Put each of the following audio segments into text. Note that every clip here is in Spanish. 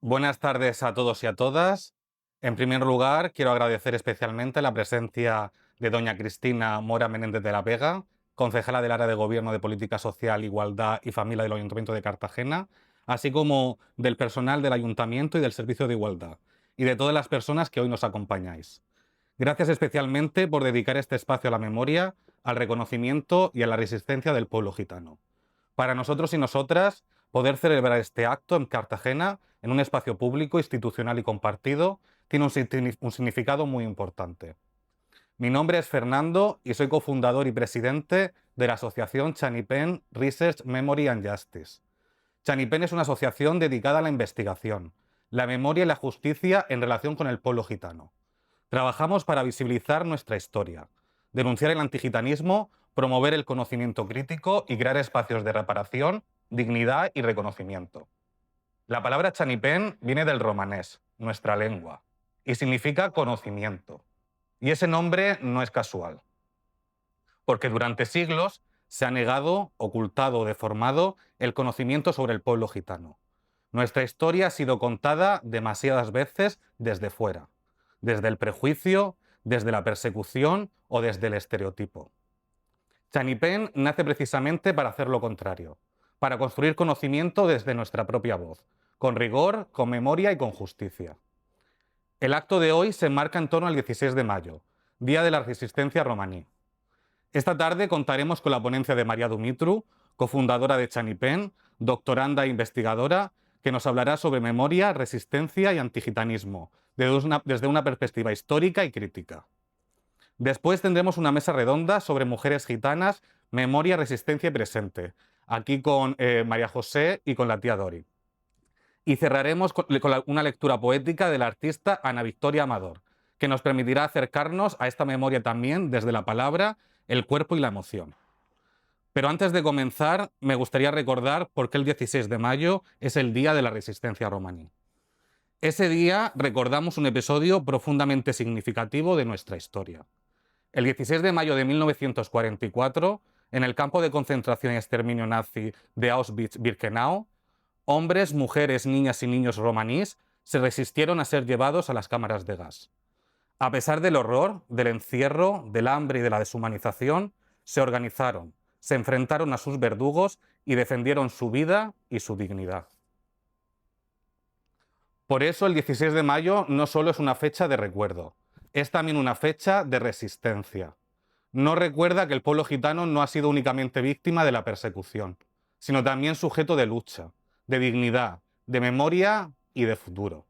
Buenas tardes a todos y a todas. En primer lugar, quiero agradecer especialmente la presencia de doña Cristina Mora Menéndez de la Vega, concejala del área de Gobierno de Política Social, Igualdad y Familia del Ayuntamiento de Cartagena, así como del personal del Ayuntamiento y del Servicio de Igualdad, y de todas las personas que hoy nos acompañáis. Gracias especialmente por dedicar este espacio a la memoria, al reconocimiento y a la resistencia del pueblo gitano. Para nosotros y nosotras, poder celebrar este acto en Cartagena, en un espacio público, institucional y compartido, tiene un significado muy importante. Mi nombre es Fernando y soy cofundador y presidente de la asociación Chanipen Research Memory and Justice. Chanipen es una asociación dedicada a la investigación, la memoria y la justicia en relación con el pueblo gitano. Trabajamos para visibilizar nuestra historia, denunciar el antigitanismo, promover el conocimiento crítico y crear espacios de reparación, dignidad y reconocimiento. La palabra Chanipen viene del romanés, nuestra lengua, y significa conocimiento. Y ese nombre no es casual, porque durante siglos se ha negado, ocultado o deformado el conocimiento sobre el pueblo gitano. Nuestra historia ha sido contada demasiadas veces desde fuera, desde el prejuicio, desde la persecución o desde el estereotipo. Chanipen nace precisamente para hacer lo contrario, para construir conocimiento desde nuestra propia voz, con rigor, con memoria y con justicia. El acto de hoy se enmarca en torno al 16 de mayo, Día de la Resistencia Romaní. Esta tarde contaremos con la ponencia de María Dumitru, cofundadora de Chanipen, doctoranda e investigadora, que nos hablará sobre memoria, resistencia y antigitanismo, desde una perspectiva histórica y crítica. Después tendremos una mesa redonda sobre mujeres gitanas, memoria, resistencia y presente, aquí con María José y con la tía Dori. Y cerraremos con una lectura poética de la artista Ana Victoria Amador, que nos permitirá acercarnos a esta memoria también desde la palabra, el cuerpo y la emoción. Pero antes de comenzar, me gustaría recordar por qué el 16 de mayo es el Día de la Resistencia Romaní. Ese día recordamos un episodio profundamente significativo de nuestra historia. El 16 de mayo de 1944, en el campo de concentración y exterminio nazi de Auschwitz-Birkenau, hombres, mujeres, niñas y niños romaníes se resistieron a ser llevados a las cámaras de gas. A pesar del horror, del encierro, del hambre y de la deshumanización, se organizaron, se enfrentaron a sus verdugos y defendieron su vida y su dignidad. Por eso el 16 de mayo no solo es una fecha de recuerdo, es también una fecha de resistencia. No recuerda que el pueblo gitano no ha sido únicamente víctima de la persecución, sino también sujeto de lucha, de dignidad, de memoria y de futuro.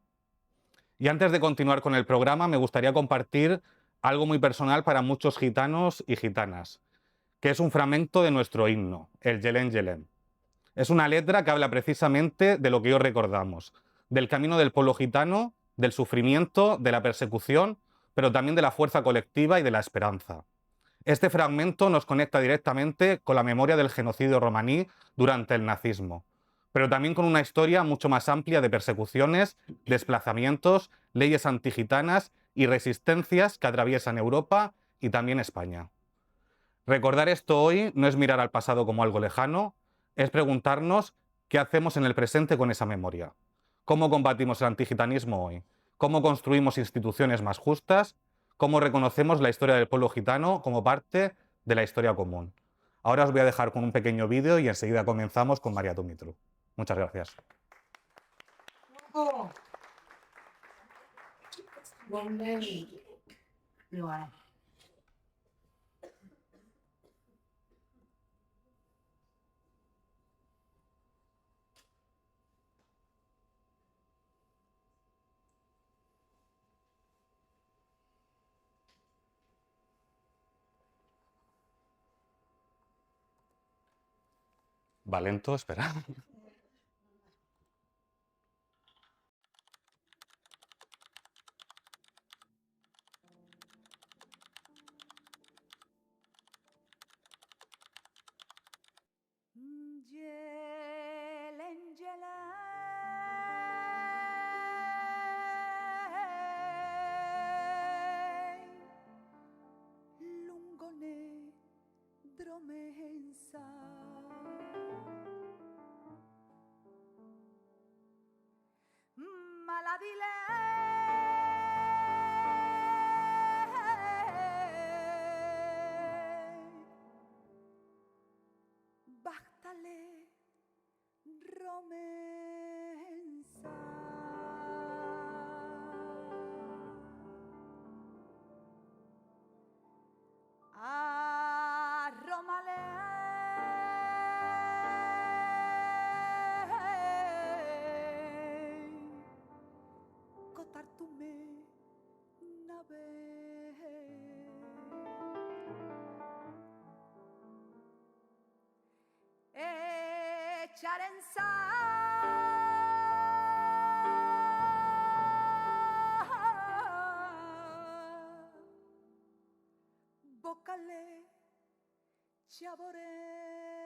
Y antes de continuar con el programa, me gustaría compartir algo muy personal para muchos gitanos y gitanas, que es un fragmento de nuestro himno, el Yelén Yelén. Es una letra que habla precisamente de lo que hoy recordamos, del camino del pueblo gitano, del sufrimiento, de la persecución, pero también de la fuerza colectiva y de la esperanza. Este fragmento nos conecta directamente con la memoria del genocidio romaní durante el nazismo, pero también con una historia mucho más amplia de persecuciones, desplazamientos, leyes antigitanas y resistencias que atraviesan Europa y también España. Recordar esto hoy no es mirar al pasado como algo lejano, es preguntarnos qué hacemos en el presente con esa memoria. ¿Cómo combatimos el antigitanismo hoy? ¿Cómo construimos instituciones más justas? ¿Cómo reconocemos la historia del pueblo gitano como parte de la historia común? Ahora os voy a dejar con un pequeño vídeo y enseguida comenzamos con María Dumitru. Muchas gracias. Valento, espera. Jelen jelei, lungone dromensa. Bástale Romensa. A Romale Cotartume nave Charenza Bocale Chaborenza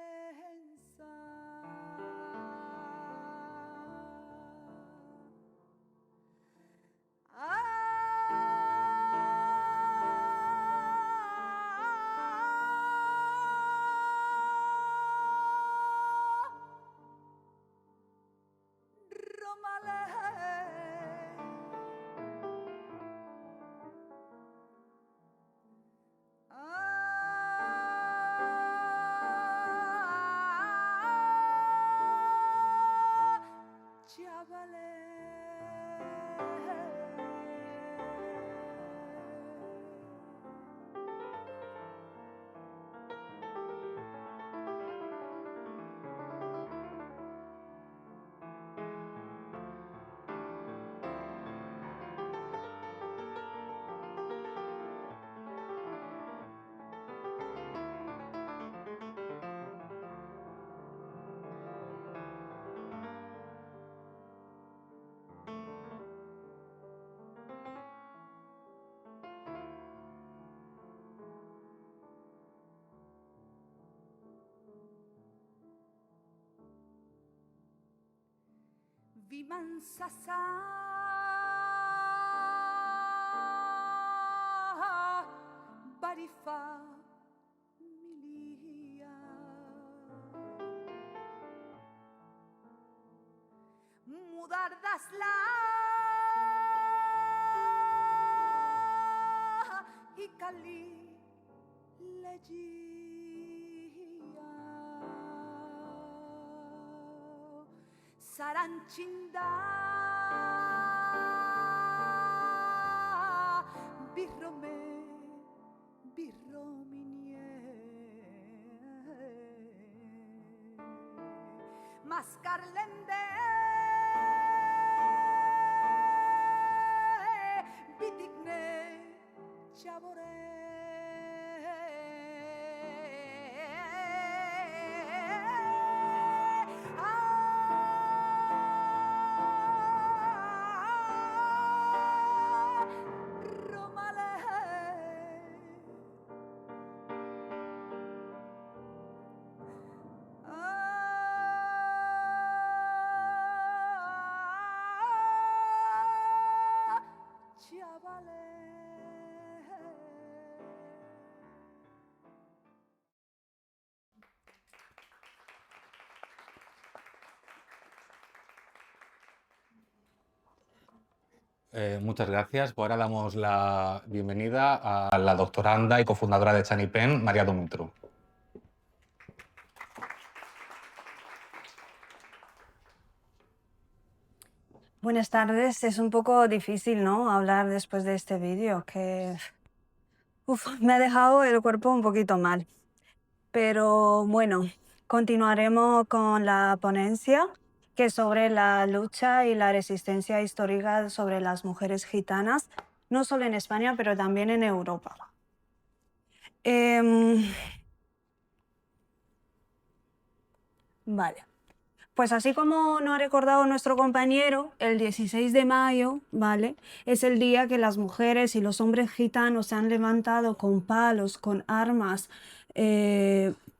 Vimansasa Barifa Milia Mudardasla Hikali Legia Saranchinda Birrome Birrominie Mascarlende Bitigne Chabore Muchas gracias. Pues ahora damos la bienvenida a la doctoranda y cofundadora de Chanipen, María Dumitru. Buenas tardes. Es un poco difícil, ¿no? Hablar después de este vídeo, que me ha dejado el cuerpo un poquito mal. Pero bueno, continuaremos con la ponencia, que es sobre la lucha y la resistencia histórica sobre las mujeres gitanas, no solo en España, pero también en Europa. Vale. Pues así como nos ha recordado nuestro compañero, el 16 de mayo, ¿vale? Es el día que las mujeres y los hombres gitanos se han levantado con palos, con armas,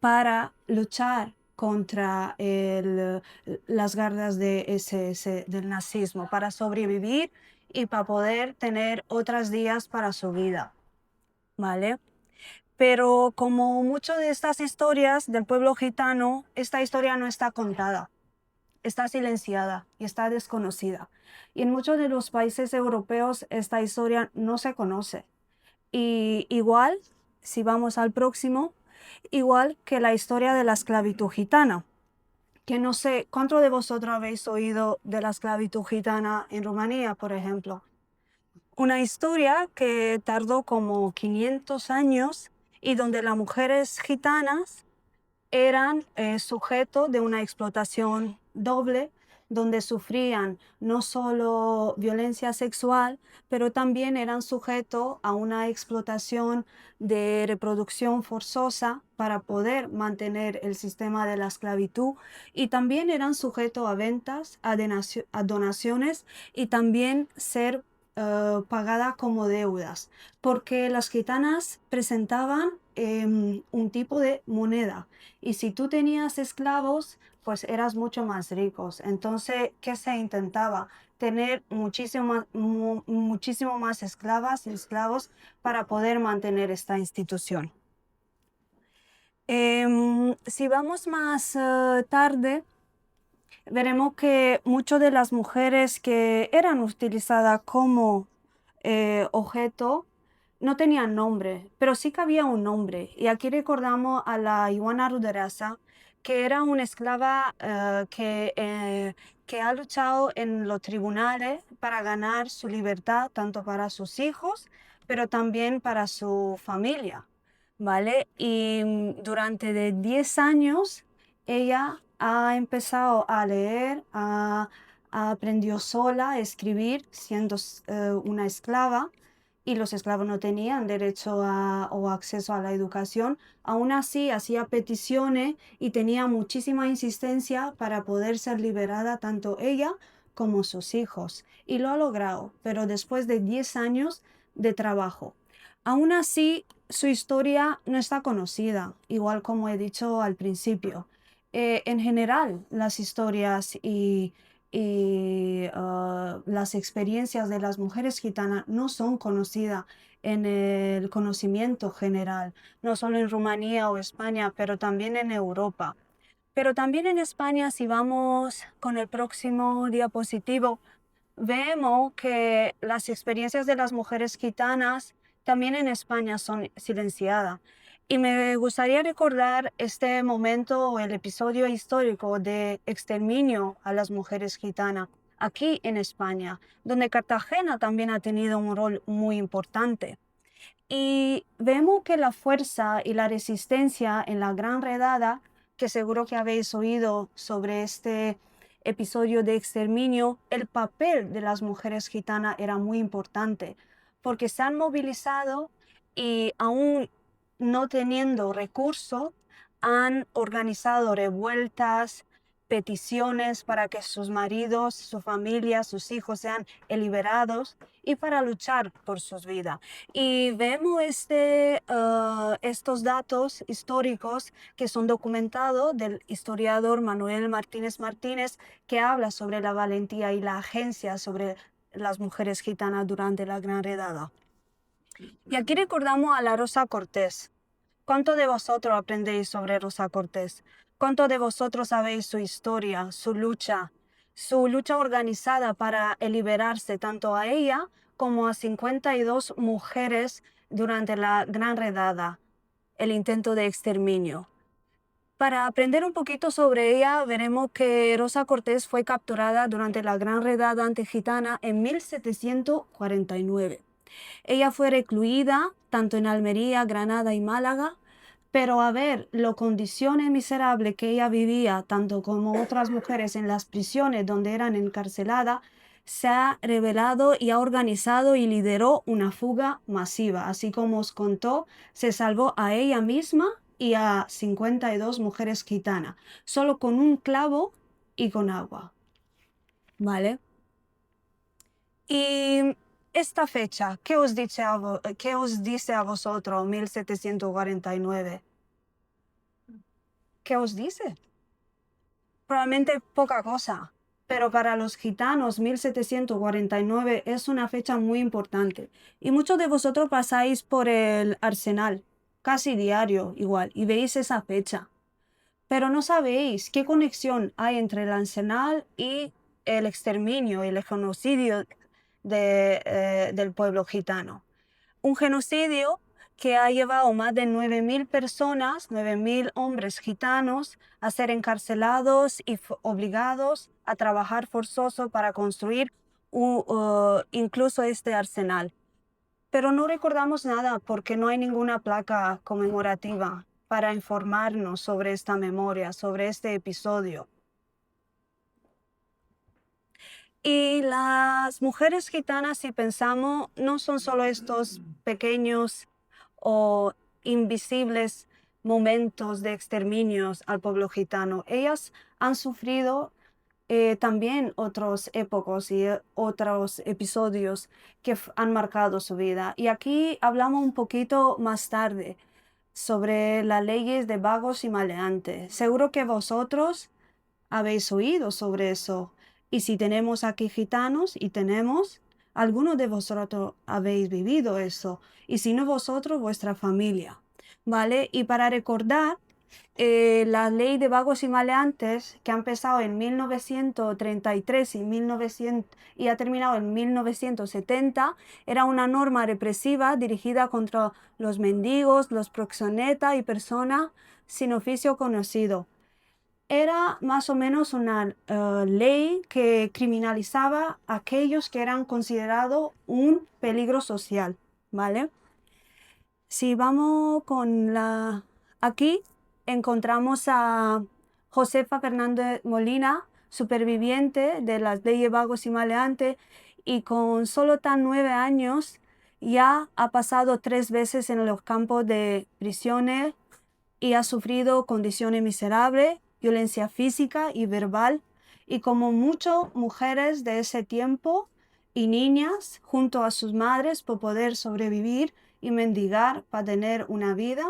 para luchar contra las garras de del nazismo, para sobrevivir y para poder tener otros días para su vida, ¿vale? Pero como muchas de estas historias del pueblo gitano, esta historia no está contada. está silenciada y está desconocida. Y en muchos de los países europeos esta historia no se conoce. Y igual, si vamos al próximo, igual que la historia de la esclavitud gitana, que no sé, ¿cuántos de vosotros habéis oído de la esclavitud gitana en Rumanía, por ejemplo? Una historia que tardó como 500 años y donde las mujeres gitanas eran sujeto de una explotación doble, donde sufrían no solo violencia sexual, pero también eran sujetos a una explotación de reproducción forzosa para poder mantener el sistema de la esclavitud, y también eran sujetos a ventas, a donaciones, y también ser pagada como deudas, porque las gitanas presentaban un tipo de moneda, y si tú tenías esclavos, pues eras mucho más ricos. Entonces, ¿qué se intentaba? Tener muchísimo más esclavas y esclavos para poder mantener esta institución. Si vamos más tarde, veremos que muchas de las mujeres que eran utilizadas como objeto no tenían nombre, pero sí que había un nombre. Y aquí recordamos a la Ioana Ruderasa, que era una esclava que ha luchado en los tribunales para ganar su libertad, tanto para sus hijos, pero también para su familia, ¿vale? Y durante 10 años ella ha empezado a leer, aprendió sola a escribir siendo una esclava, y los esclavos no tenían derecho o acceso a la educación. Aún así hacía peticiones y tenía muchísima insistencia para poder ser liberada tanto ella como sus hijos, y lo ha logrado, pero después de 10 años de trabajo. Aún así, su historia no está conocida, igual como he dicho al principio. En general, las historias y las experiencias de las mujeres gitanas no son conocidas en el conocimiento general, no solo en Rumanía o España, pero también en Europa. Pero también en España, si vamos con el próximo diapositivo, vemos que las experiencias de las mujeres gitanas también en España son silenciadas. Y me gustaría recordar este momento o el episodio histórico de exterminio a las mujeres gitanas aquí en España, donde Cartagena también ha tenido un rol muy importante. Y vemos que la fuerza y la resistencia en la Gran Redada, que seguro que habéis oído sobre este episodio de exterminio, el papel de las mujeres gitanas era muy importante, porque se han movilizado y aún no teniendo recursos, han organizado revueltas, peticiones para que sus maridos, su familia, sus hijos sean liberados, y para luchar por sus vidas. Y vemos estos datos históricos que son documentados del historiador Manuel Martínez Martínez, que habla sobre la valentía y la agencia sobre las mujeres gitanas durante la Gran Redada. Y aquí recordamos a la Rosa Cortés. ¿Cuántos de vosotros aprendéis sobre Rosa Cortés? ¿Cuántos de vosotros sabéis su historia, su lucha organizada para liberarse tanto a ella como a 52 mujeres durante la Gran Redada, el intento de exterminio? Para aprender un poquito sobre ella, veremos que Rosa Cortés fue capturada durante la Gran Redada antigitana en 1749. Ella fue recluida tanto en Almería, Granada y Málaga, pero a ver las condiciones miserables que ella vivía, tanto como otras mujeres en las prisiones donde eran encarceladas, se ha revelado y ha organizado y lideró una fuga masiva. Así como os contó, se salvó a ella misma y a 52 mujeres gitanas, solo con un clavo y con agua. ¿Vale? Y esta fecha, ¿qué os dice a vosotros, 1749? ¿Qué os dice? Probablemente poca cosa, pero para los gitanos 1749 es una fecha muy importante. Y muchos de vosotros pasáis por el Arsenal, casi diario igual, y veis esa fecha. pero no sabéis qué conexión hay entre el arsenal y el exterminio y el genocidio del pueblo gitano. Un genocidio que ha llevado más de 9.000 personas, 9.000 hombres gitanos, a ser encarcelados y obligados a trabajar forzoso para construir incluso este arsenal. Pero no recordamos nada porque no hay ninguna placa conmemorativa para informarnos sobre esta memoria, sobre este episodio. Y las mujeres gitanas, si pensamos, no son solo estos pequeños o invisibles momentos de exterminios al pueblo gitano. Ellas han sufrido también otros épocos y otros episodios que han marcado su vida. Y aquí hablamos un poquito más tarde sobre las leyes de vagos y maleantes. Seguro que vosotros habéis oído sobre eso. Y si tenemos aquí gitanos, y tenemos, algunos de vosotros habéis vivido eso. Y si no vosotros, vuestra familia. ¿Vale? Y para recordar, la ley de vagos y maleantes, que ha empezado en 1933 y ha terminado en 1970, era una norma represiva dirigida contra los mendigos, los proxenetas y personas sin oficio conocido. Era más o menos una ley que criminalizaba a aquellos que eran considerados un peligro social, ¿vale? Si vamos con la... Aquí encontramos a Josefa Fernández Molina, superviviente de las leyes vagos y maleantes, y con solo tan 9 años ya ha pasado 3 veces en los campos de prisiones y ha sufrido condiciones miserables, violencia física y verbal, y como muchas mujeres de ese tiempo y niñas, junto a sus madres, por poder sobrevivir y mendigar para tener una vida,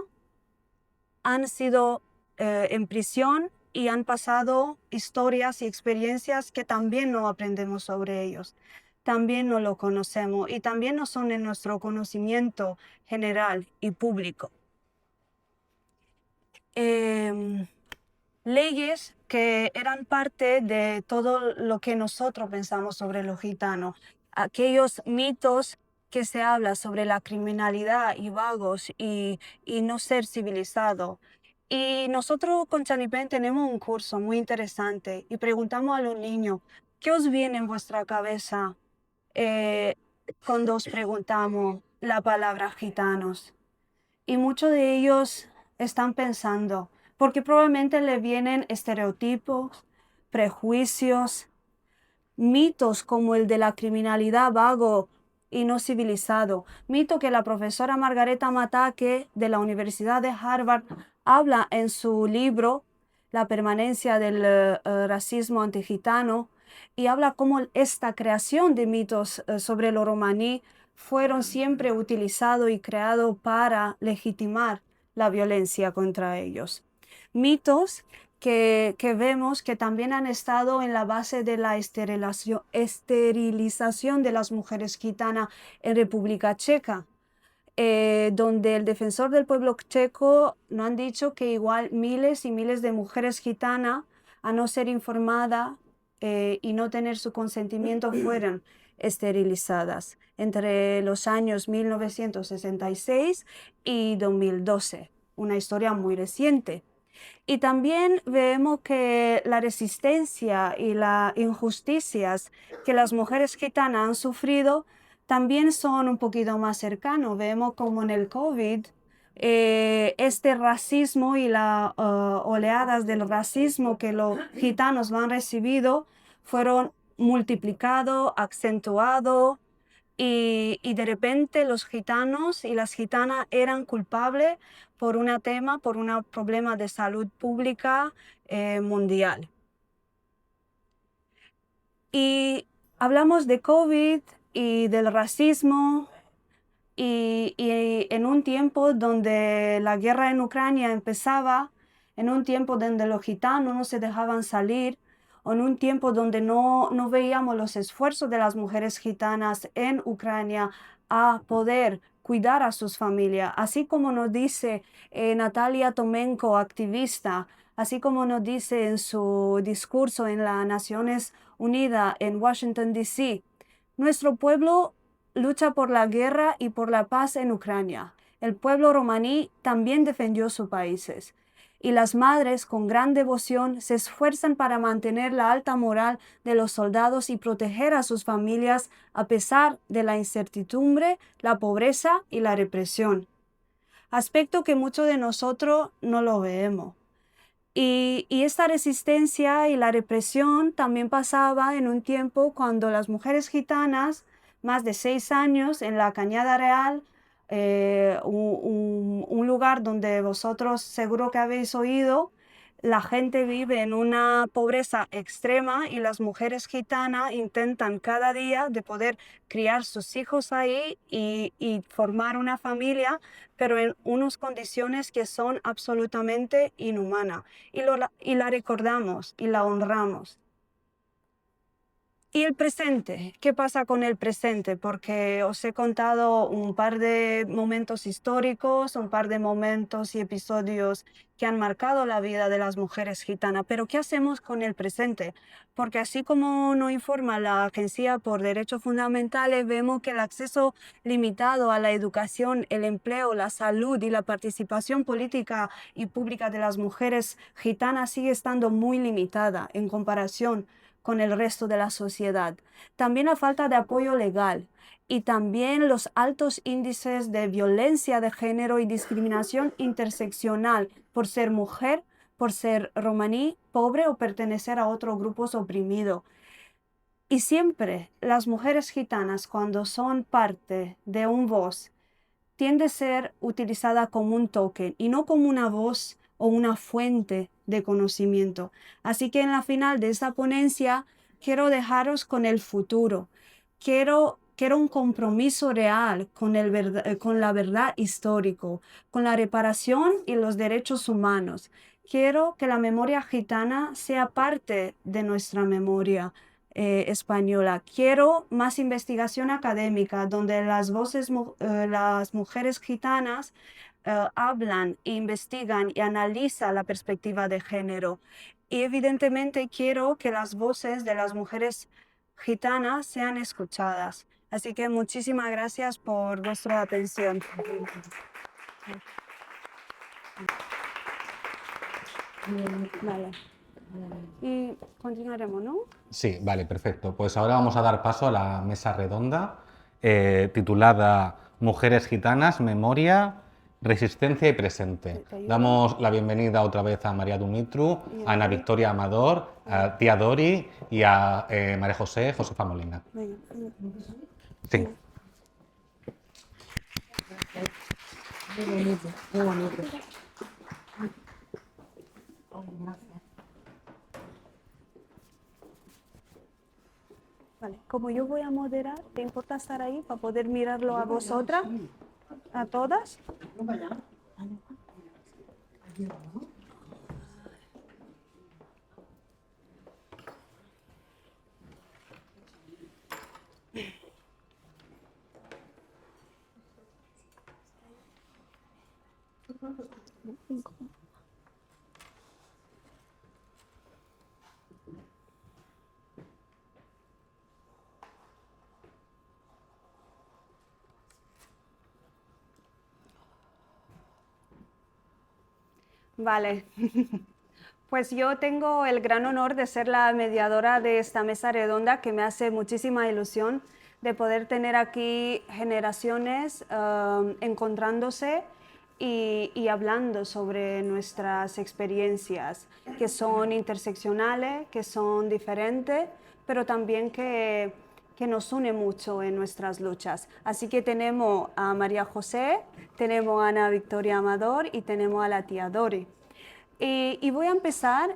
han sido en prisión y han pasado historias y experiencias que también no aprendemos sobre ellos, también no lo conocemos y también no son en nuestro conocimiento general y público. Leyes que eran parte de todo lo que nosotros pensamos sobre los gitanos, aquellos mitos que se habla sobre la criminalidad y vagos y no ser civilizado. Y nosotros con Chanipen tenemos un curso muy interesante y preguntamos a los niños, ¿qué os viene en vuestra cabeza cuando os preguntamos la palabra gitanos? Y muchos de ellos están pensando, porque probablemente le vienen estereotipos, prejuicios, mitos como el de la criminalidad vago y no civilizado, mito que la profesora Margareta Mataque de la Universidad de Harvard habla en su libro La permanencia del racismo antigitano, y habla cómo esta creación de mitos sobre lo romaní fueron siempre utilizados y creados para legitimar la violencia contra ellos. Mitos que vemos que también han estado en la base de la esterilización de las mujeres gitanas en República Checa, donde el defensor del pueblo checo nos han dicho que igual miles y miles de mujeres gitanas, a no ser informadas y no tener su consentimiento, fueron esterilizadas entre los años 1966 y 2012, una historia muy reciente. Y también vemos que la resistencia y las injusticias que las mujeres gitanas han sufrido también son un poquito más cercanos. Vemos como en el COVID, este racismo y las oleadas del racismo que los gitanos han recibido fueron multiplicados, acentuados, y de repente los gitanos y las gitanas eran culpables por un problema de salud pública mundial. Y hablamos de COVID y del racismo y en un tiempo donde la guerra en Ucrania empezaba, en un tiempo donde los gitanos no se dejaban salir, o en un tiempo donde no veíamos los esfuerzos de las mujeres gitanas en Ucrania a poder cuidar a sus familias. Así como nos dice Natalia Tomenko, activista, así como nos dice en su discurso en las Naciones Unidas en Washington, D.C., nuestro pueblo lucha por la guerra y por la paz en Ucrania. El pueblo romaní también defendió sus países. Y las madres, con gran devoción, se esfuerzan para mantener la alta moral de los soldados y proteger a sus familias a pesar de la incertidumbre, la pobreza y la represión. Aspecto que muchos de nosotros no lo vemos. Y esta resistencia y la represión también pasaba en un tiempo cuando las mujeres gitanas, más de 6 años en la Cañada Real, un lugar donde vosotros seguro que habéis oído, la gente vive en una pobreza extrema y las mujeres gitanas intentan cada día de poder criar sus hijos ahí y formar una familia, pero en unas condiciones que son absolutamente inhumanas. Y la recordamos y la honramos. Y el presente, ¿qué pasa con el presente? Porque os he contado un par de momentos históricos, un par de momentos y episodios que han marcado la vida de las mujeres gitanas, pero ¿qué hacemos con el presente? Porque así como nos informa la Agencia por Derechos Fundamentales, vemos que el acceso limitado a la educación, el empleo, la salud y la participación política y pública de las mujeres gitanas sigue estando muy limitada en comparación con el resto de la sociedad. También la falta de apoyo legal y también los altos índices de violencia de género y discriminación interseccional por ser mujer, por ser romaní, pobre o pertenecer a otros grupos oprimidos. Y siempre las mujeres gitanas, cuando son parte de un voz, tiende a ser utilizada como un token y no como una voz o una fuente de conocimiento. Así que en la final de esta ponencia quiero dejaros con el futuro. Quiero un compromiso real con la verdad histórico, con la reparación y los derechos humanos. Quiero que la memoria gitana sea parte de nuestra memoria española. Quiero más investigación académica donde las mujeres gitanas hablan, investigan y analizan la perspectiva de género. Y evidentemente quiero que las voces de las mujeres gitanas sean escuchadas. Así que muchísimas gracias por vuestra atención. Vale. Y continuaremos, ¿no? Sí, vale, perfecto. Pues ahora vamos a dar paso a la mesa redonda titulada Mujeres Gitanas, Memoria, Resistencia y Presente. ¿Te ayudo? Damos la bienvenida otra vez a María Dumitru, a Ana Victoria Amador, a Tía Dori y a María José, Josefa Molina. Venga. Sí. Vale, como yo voy a moderar, ¿te importa estar ahí para poder mirarlo a vosotras? ¿A todas? Vale. Pues yo tengo el gran honor de ser la mediadora de esta mesa redonda que me hace muchísima ilusión de poder tener aquí generaciones encontrándose y hablando sobre nuestras experiencias que son interseccionales, que son diferentes, pero también que nos une mucho en nuestras luchas. Así que tenemos a María José, tenemos a Ana Victoria Amador y tenemos a la tía Dori. Y voy a empezar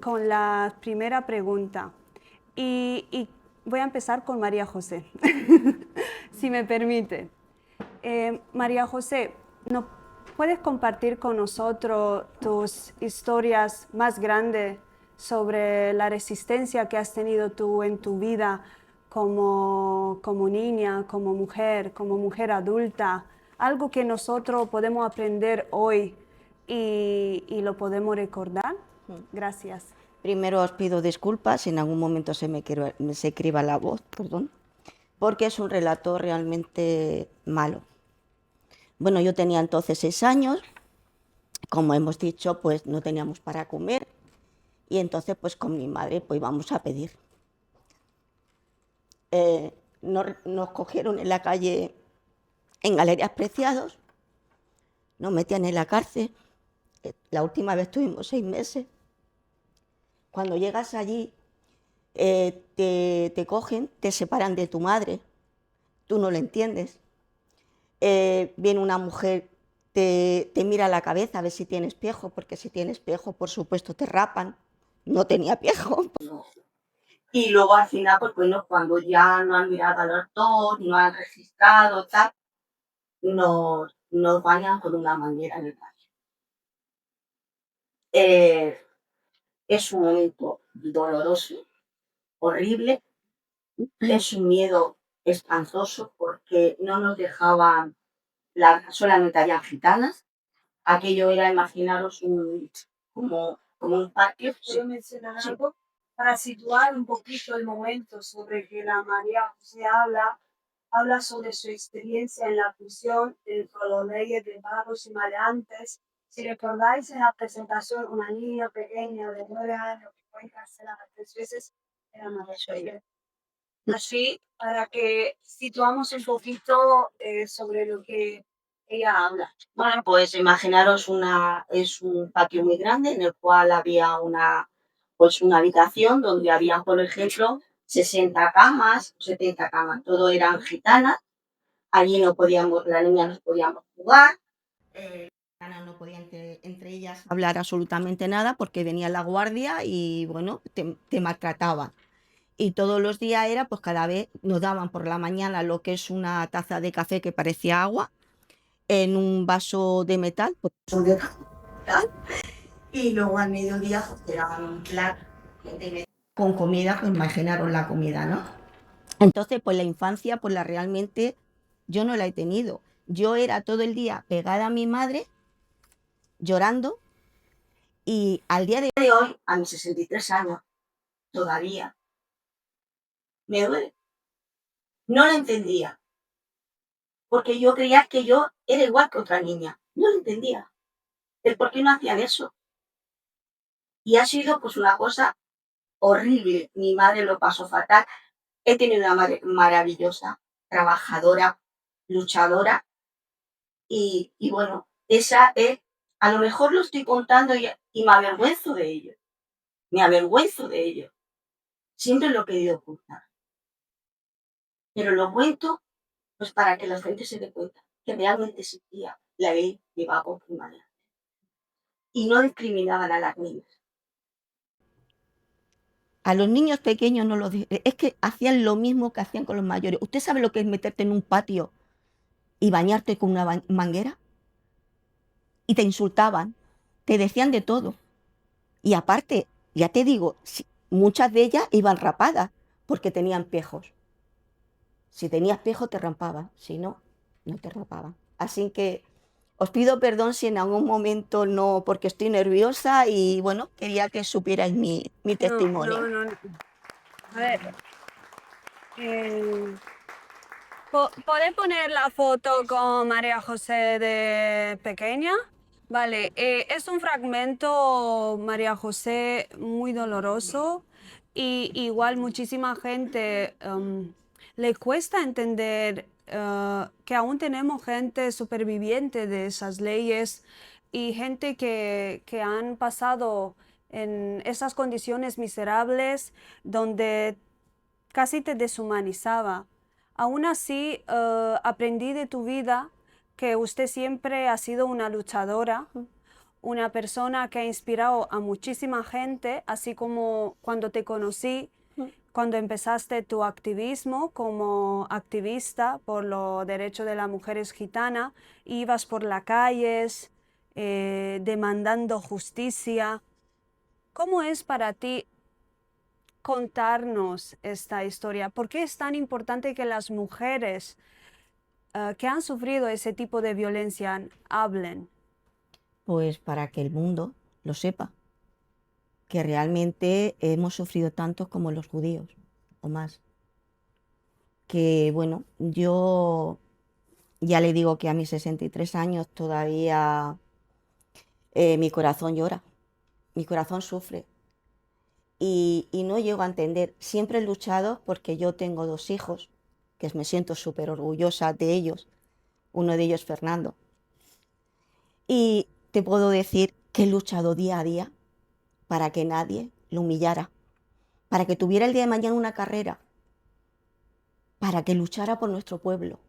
con la primera pregunta. Y voy a empezar con María José, si me permite. María José, ¿no puedes compartir con nosotros tus historias más grandes sobre la resistencia que has tenido tú en tu vida como niña, como mujer adulta? Algo que nosotros podemos aprender hoy y lo podemos recordar. Gracias. Primero os pido disculpas si en algún momento se criba la voz, perdón, porque es un relato realmente malo. Bueno, yo tenía entonces 6 años, como hemos dicho, pues no teníamos para comer y entonces pues con mi madre pues íbamos a pedir. Nos cogieron en la calle en Galerías Preciados, nos metían en la cárcel, la última vez tuvimos 6 meses. Cuando llegas allí te cogen, te separan de tu madre, tú no lo entiendes. Viene una mujer, te mira la cabeza a ver si tienes piojo, porque si tienes piojo, por supuesto, te rapan. No tenía piojo. Y luego al final, pues bueno, cuando ya no han mirado al doctor, no han registrado, tal, nos bañan con una manguera en el baño. Es un momento doloroso, horrible, es un miedo espantoso porque no nos dejaban, solamente había gitanas. Aquello era, imaginaros, como un patio. ¿Puedo mencionar algo? Para situar un poquito el momento sobre que la María José habla sobre su experiencia en la prisión con los leyes de vagos y maleantes. Si recordáis en la presentación, una niña pequeña de 9 años que fue encarcelada 3 veces era María José. Así, para que situamos un poquito sobre lo que ella habla. Bueno, pues imaginaros es un patio muy grande en el cual había una habitación donde había, por ejemplo, 60 camas, 70 camas, todo eran gitanas. Allí las niñas no podíamos jugar, las gitanas no podían entre ellas hablar absolutamente nada porque venía la guardia y bueno, te maltrataban. Y todos los días era, pues cada vez nos daban por la mañana lo que es una taza de café que parecía agua, en un vaso de metal, y luego al mediodía pues, te daban un plato con comida, pues imaginaros la comida, ¿no? Entonces, pues la infancia, pues realmente yo no la he tenido. Yo era todo el día pegada a mi madre, llorando, y al día de hoy, a mis 63 años, todavía me duele. No la entendía, porque yo creía que yo era igual que otra niña. No lo entendía. El por qué no hacían eso. Y ha sido pues una cosa horrible. Mi madre lo pasó fatal. He tenido una madre maravillosa, trabajadora, luchadora. Y bueno, esa es, a lo mejor lo estoy contando y me avergüenzo de ello. Me avergüenzo de ello. Siempre lo he querido ocultar. Pero lo cuento pues para que la gente se dé cuenta que realmente existía la ley de vagos y maleantes. Y no discriminaban a las niñas. A los niños pequeños no los... Es que hacían lo mismo que hacían con los mayores. ¿Usted sabe lo que es meterte en un patio y bañarte con una manguera? Y te insultaban, te decían de todo. Y aparte, ya te digo, muchas de ellas iban rapadas porque tenían pejos. Si tenías pejo te rapaban, si no, no te rapaban. Así que os pido perdón si en algún momento no, porque estoy nerviosa y bueno, quería que supierais mi testimonio. No. A ver. ¿Podés poner la foto con María José de pequeña? Vale, es un fragmento, María José, muy doloroso y igual muchísima gente le cuesta entender que aún tenemos gente superviviente de esas leyes y gente que han pasado en esas condiciones miserables donde casi te deshumanizaba. Aún así, aprendí de tu vida que usted siempre ha sido una luchadora, una persona que ha inspirado a muchísima gente, así como cuando te conocí, cuando empezaste tu activismo como activista por los derechos de las mujeres gitanas, ibas por las calles demandando justicia. ¿Cómo es para ti contarnos esta historia? ¿Por qué es tan importante que las mujeres que han sufrido ese tipo de violencia hablen? pues para que el mundo lo sepa, que realmente hemos sufrido tanto como los judíos, o más. Que bueno, yo ya le digo que a mis 63 años todavía mi corazón llora, mi corazón sufre y no llego a entender. Siempre he luchado porque yo tengo 2 hijos, que me siento súper orgullosa de ellos, uno de ellos Fernando. Y te puedo decir que he luchado día a día para que nadie lo humillara, para que tuviera el día de mañana una carrera, para que luchara por nuestro pueblo,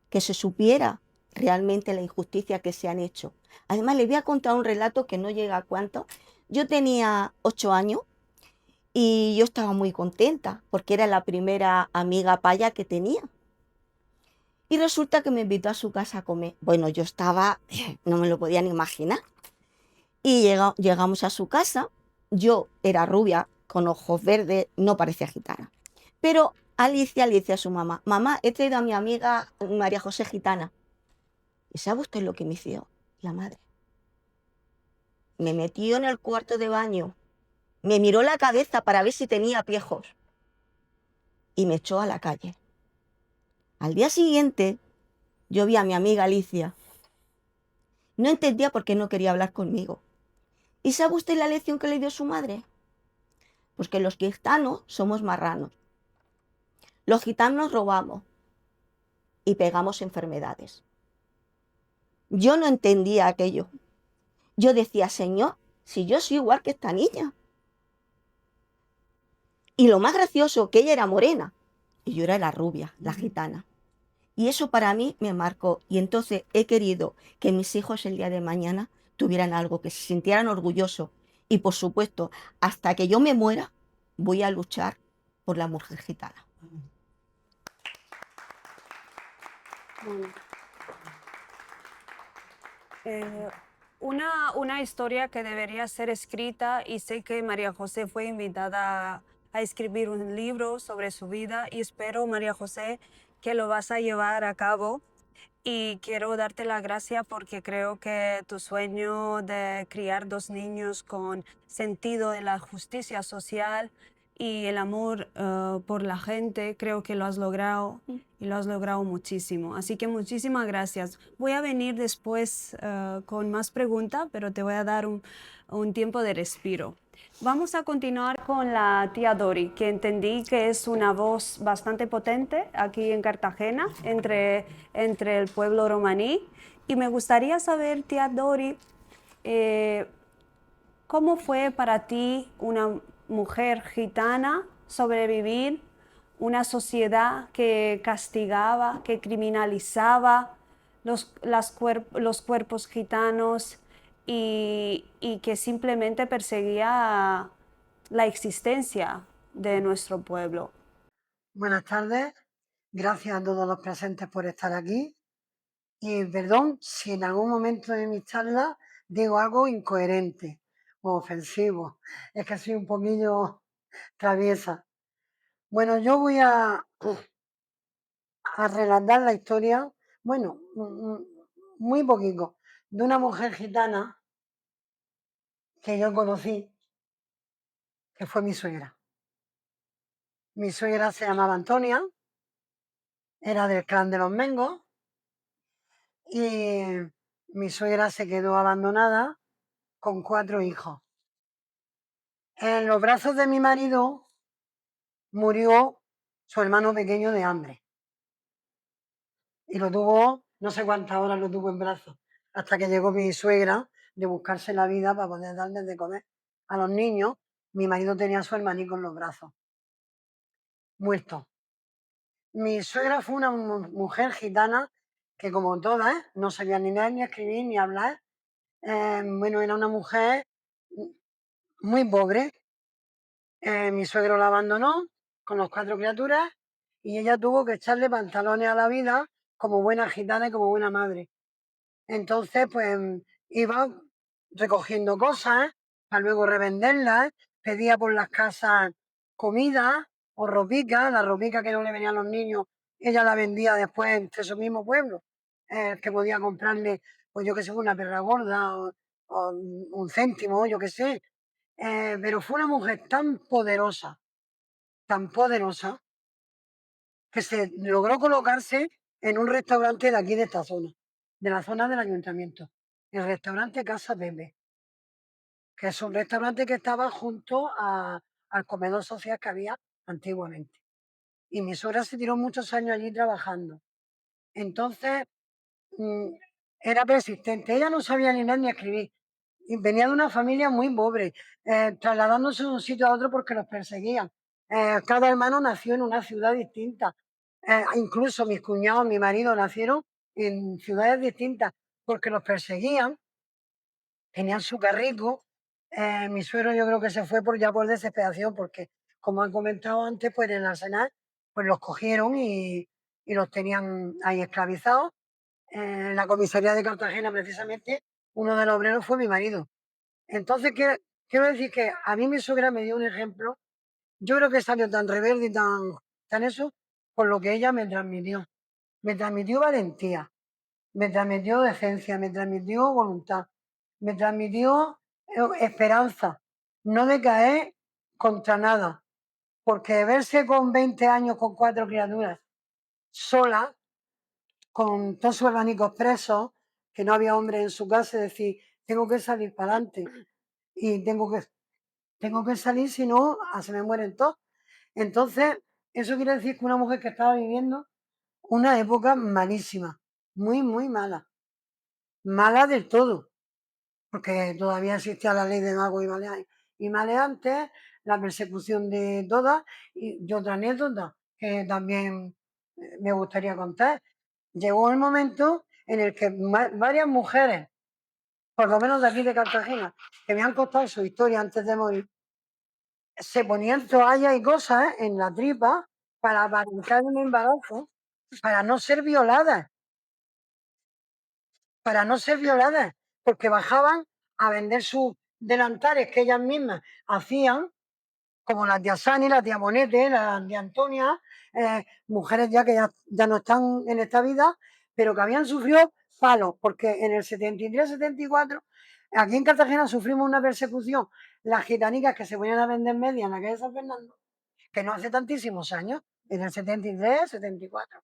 que se supiera realmente la injusticia que se han hecho. Además, les voy a contar un relato que no llega a cuánto. Yo tenía 8 años y yo estaba muy contenta porque era la primera amiga paya que tenía. Y resulta que me invitó a su casa a comer. Bueno, yo estaba, no me lo podían imaginar. Y llegamos a su casa. Yo era rubia, con ojos verdes, no parecía gitana. Pero Alicia le dice a su mamá, mamá, he traído a mi amiga María José gitana. ¿Y sabe usted lo que me hizo la madre? Me metió en el cuarto de baño, me miró la cabeza para ver si tenía piejos y me echó a la calle. Al día siguiente, yo vi a mi amiga Alicia. No entendía por qué no quería hablar conmigo. ¿Y sabe usted la lección que le dio su madre? Pues que los gitanos somos marranos. Los gitanos robamos y pegamos enfermedades. Yo no entendía aquello. Yo decía, Señor, si yo soy igual que esta niña. Y lo más gracioso, que ella era morena y yo era la rubia, la gitana. Y eso para mí me marcó. Y entonces he querido que mis hijos el día de mañana tuvieran algo, que se sintieran orgullosos. Y por supuesto, hasta que yo me muera, voy a luchar por la mujer gitana. Bueno, una historia que debería ser escrita, y sé que María José fue invitada a escribir un libro sobre su vida y espero, María José, que lo vas a llevar a cabo. Y quiero darte la gracia porque creo que tu sueño de criar 2 niños con sentido de la justicia social y el amor por la gente, creo que lo has logrado y lo has logrado muchísimo. Así que muchísimas gracias. Voy a venir después con más preguntas, pero te voy a dar un tiempo de respiro. Vamos a continuar con la tía Dori, que entendí que es una voz bastante potente aquí en Cartagena, entre el pueblo romaní. Y me gustaría saber, tía Dori, ¿cómo fue para ti, una mujer gitana, sobrevivir una sociedad que castigaba, que criminalizaba los cuerpos gitanos y que simplemente perseguía la existencia de nuestro pueblo? Buenas tardes, gracias a todos los presentes por estar aquí y perdón si en algún momento de mi charla digo algo incoherente o ofensivo, es que soy un poquillo traviesa. Bueno, yo voy a relatar la historia, bueno, muy poquito, de una mujer gitana que yo conocí, que fue mi suegra. Mi suegra se llamaba Antonia, era del clan de los Mengos y mi suegra se quedó abandonada con 4 hijos. En los brazos de mi marido murió su hermano pequeño de hambre. Y lo tuvo, no sé cuántas horas lo tuvo en brazos, hasta que llegó mi suegra de buscarse la vida para poder darles de comer a los niños. Mi marido tenía a su hermanico en los brazos, muerto. Mi suegra fue una mujer gitana que, como todas, no sabía ni leer, ni escribir, ni hablar. Bueno, era una mujer muy pobre. Mi suegro la abandonó con las 4 criaturas y ella tuvo que echarle pantalones a la vida como buena gitana y como buena madre. Entonces, pues iba recogiendo cosas para luego revenderlas, pedía por las casas comida o ropica, la ropica que no le venían a los niños, ella la vendía después entre esos mismos pueblos, que podía comprarle, pues yo que sé, una perra gorda o o un céntimo, yo qué sé. Pero fue una mujer tan poderosa, que se logró colocarse en un restaurante de aquí, de esta zona, de la zona del ayuntamiento, el restaurante Casa Pepe, que es un restaurante que estaba junto al comedor social que había antiguamente. Y mi suegra se tiró muchos años allí trabajando. Entonces, mm, era persistente. Ella no sabía ni leer ni escribir. Y venía de una familia muy pobre, trasladándose de un sitio a otro porque los perseguían. Cada hermano nació en una ciudad distinta. Incluso mis cuñados, mi marido nacieron en ciudades distintas porque los perseguían, tenían su carrico. Mi suegro yo creo que se fue ya por desesperación porque, como han comentado antes, pues en el Arsenal pues los cogieron y los tenían ahí esclavizados. En la comisaría de Cartagena, precisamente, uno de los obreros fue mi marido. Entonces, quiero decir que a mí mi suegra me dio un ejemplo. Yo creo que salió tan rebelde y tan eso, por lo que ella me transmitió. Me transmitió valentía, me transmitió decencia, me transmitió voluntad, me transmitió esperanza, no de caer contra nada. Porque verse con 20 años, con 4 criaturas, sola, con todos sus hermanicos presos, que no había hombre en su casa, decir, tengo que salir para adelante y tengo que salir, si no, se me mueren todos. Entonces, eso quiere decir que una mujer que estaba viviendo una época malísima, muy, muy mala, mala del todo, porque todavía existía la ley de magos y maleantes, la persecución de todas y otra anécdota que también me gustaría contar. Llegó el momento en el que varias mujeres, por lo menos de aquí de Cartagena, que me han contado su historia antes de morir, se ponían toallas y cosas en la tripa para aparentar un embarazo, para no ser violadas, porque bajaban a vender sus delantales que ellas mismas hacían, como la tía Sani, la tía Bonete, la tía Antonia, mujeres ya que ya no están en esta vida, pero que habían sufrido palos, porque en el 73-74, aquí en Cartagena sufrimos una persecución, las gitanicas que se ponían a vender media en la calle San Fernando, que no hace tantísimos años, en el 73-74.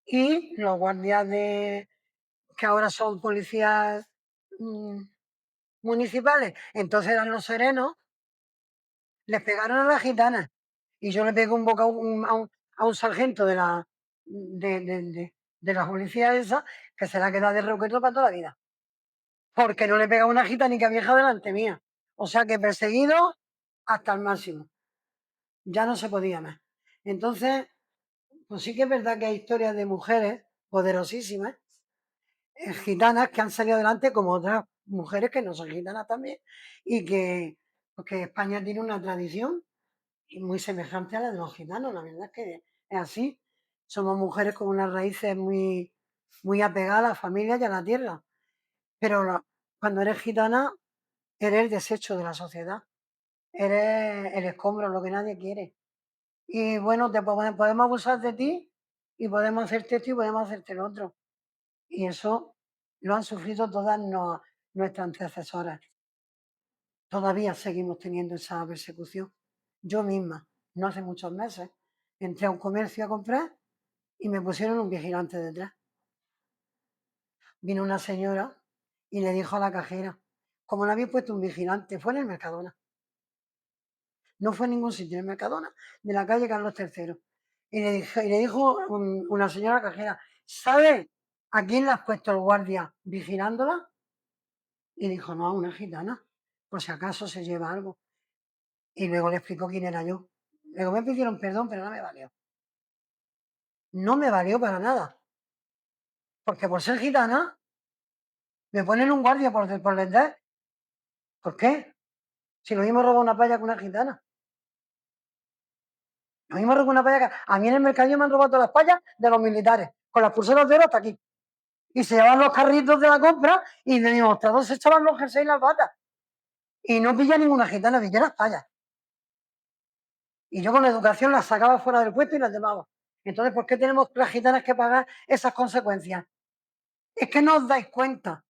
Y los guardias que ahora son policías municipales, entonces eran los serenos, les pegaron a las gitanas. Y yo le pegué un boca a un sargento de la policía esa, que se la ha quedado de recuerdo para toda la vida. Porque no le pega a una gitanica vieja delante mía. O sea que perseguido hasta el máximo. Ya no se podía más. Entonces, pues sí que es verdad que hay historias de mujeres poderosísimas, gitanas, que han salido adelante como otras mujeres que no son gitanas también, y porque España tiene una tradición muy semejante a la de los gitanos, la verdad es que es así. Somos mujeres con unas raíces muy, muy apegadas a la familia y a la tierra. Pero cuando eres gitana, eres el desecho de la sociedad, eres el escombro, lo que nadie quiere. Y bueno, podemos abusar de ti y podemos hacerte esto y podemos hacerte lo otro. Y eso lo han sufrido todas nuestras antecesoras. Todavía seguimos teniendo esa persecución. Yo misma, no hace muchos meses, entré a un comercio a comprar y me pusieron un vigilante detrás. Vino una señora y le dijo a la cajera, como le había puesto un vigilante, fue en el Mercadona. No fue en ningún sitio, en el Mercadona, de la calle Carlos III. Y le dijo una señora cajera, ¿sabe a quién le has puesto el guardia vigilándola? Y dijo, no, a una gitana, por si acaso se lleva algo. Y luego le explicó quién era yo. Luego me pidieron perdón, pero no me valió. No me valió para nada. Porque por ser gitana, me ponen un guardia por detrás. ¿Por qué? Si lo mismo roba una palla que una gitana. Lo mismo roba una palla que... A mí en el mercadillo me han robado todas las payas de los militares, con las pulseras de oro hasta aquí. Y se llevaban los carritos de la compra y de mi mostrador se echaban los jerseys y las batas. Y no pilla ninguna gitana, pillé las payas. Y yo con la educación las sacaba fuera del puesto y las llevaba. Entonces, ¿por qué tenemos las gitanas que pagar esas consecuencias? Es que no os dais cuenta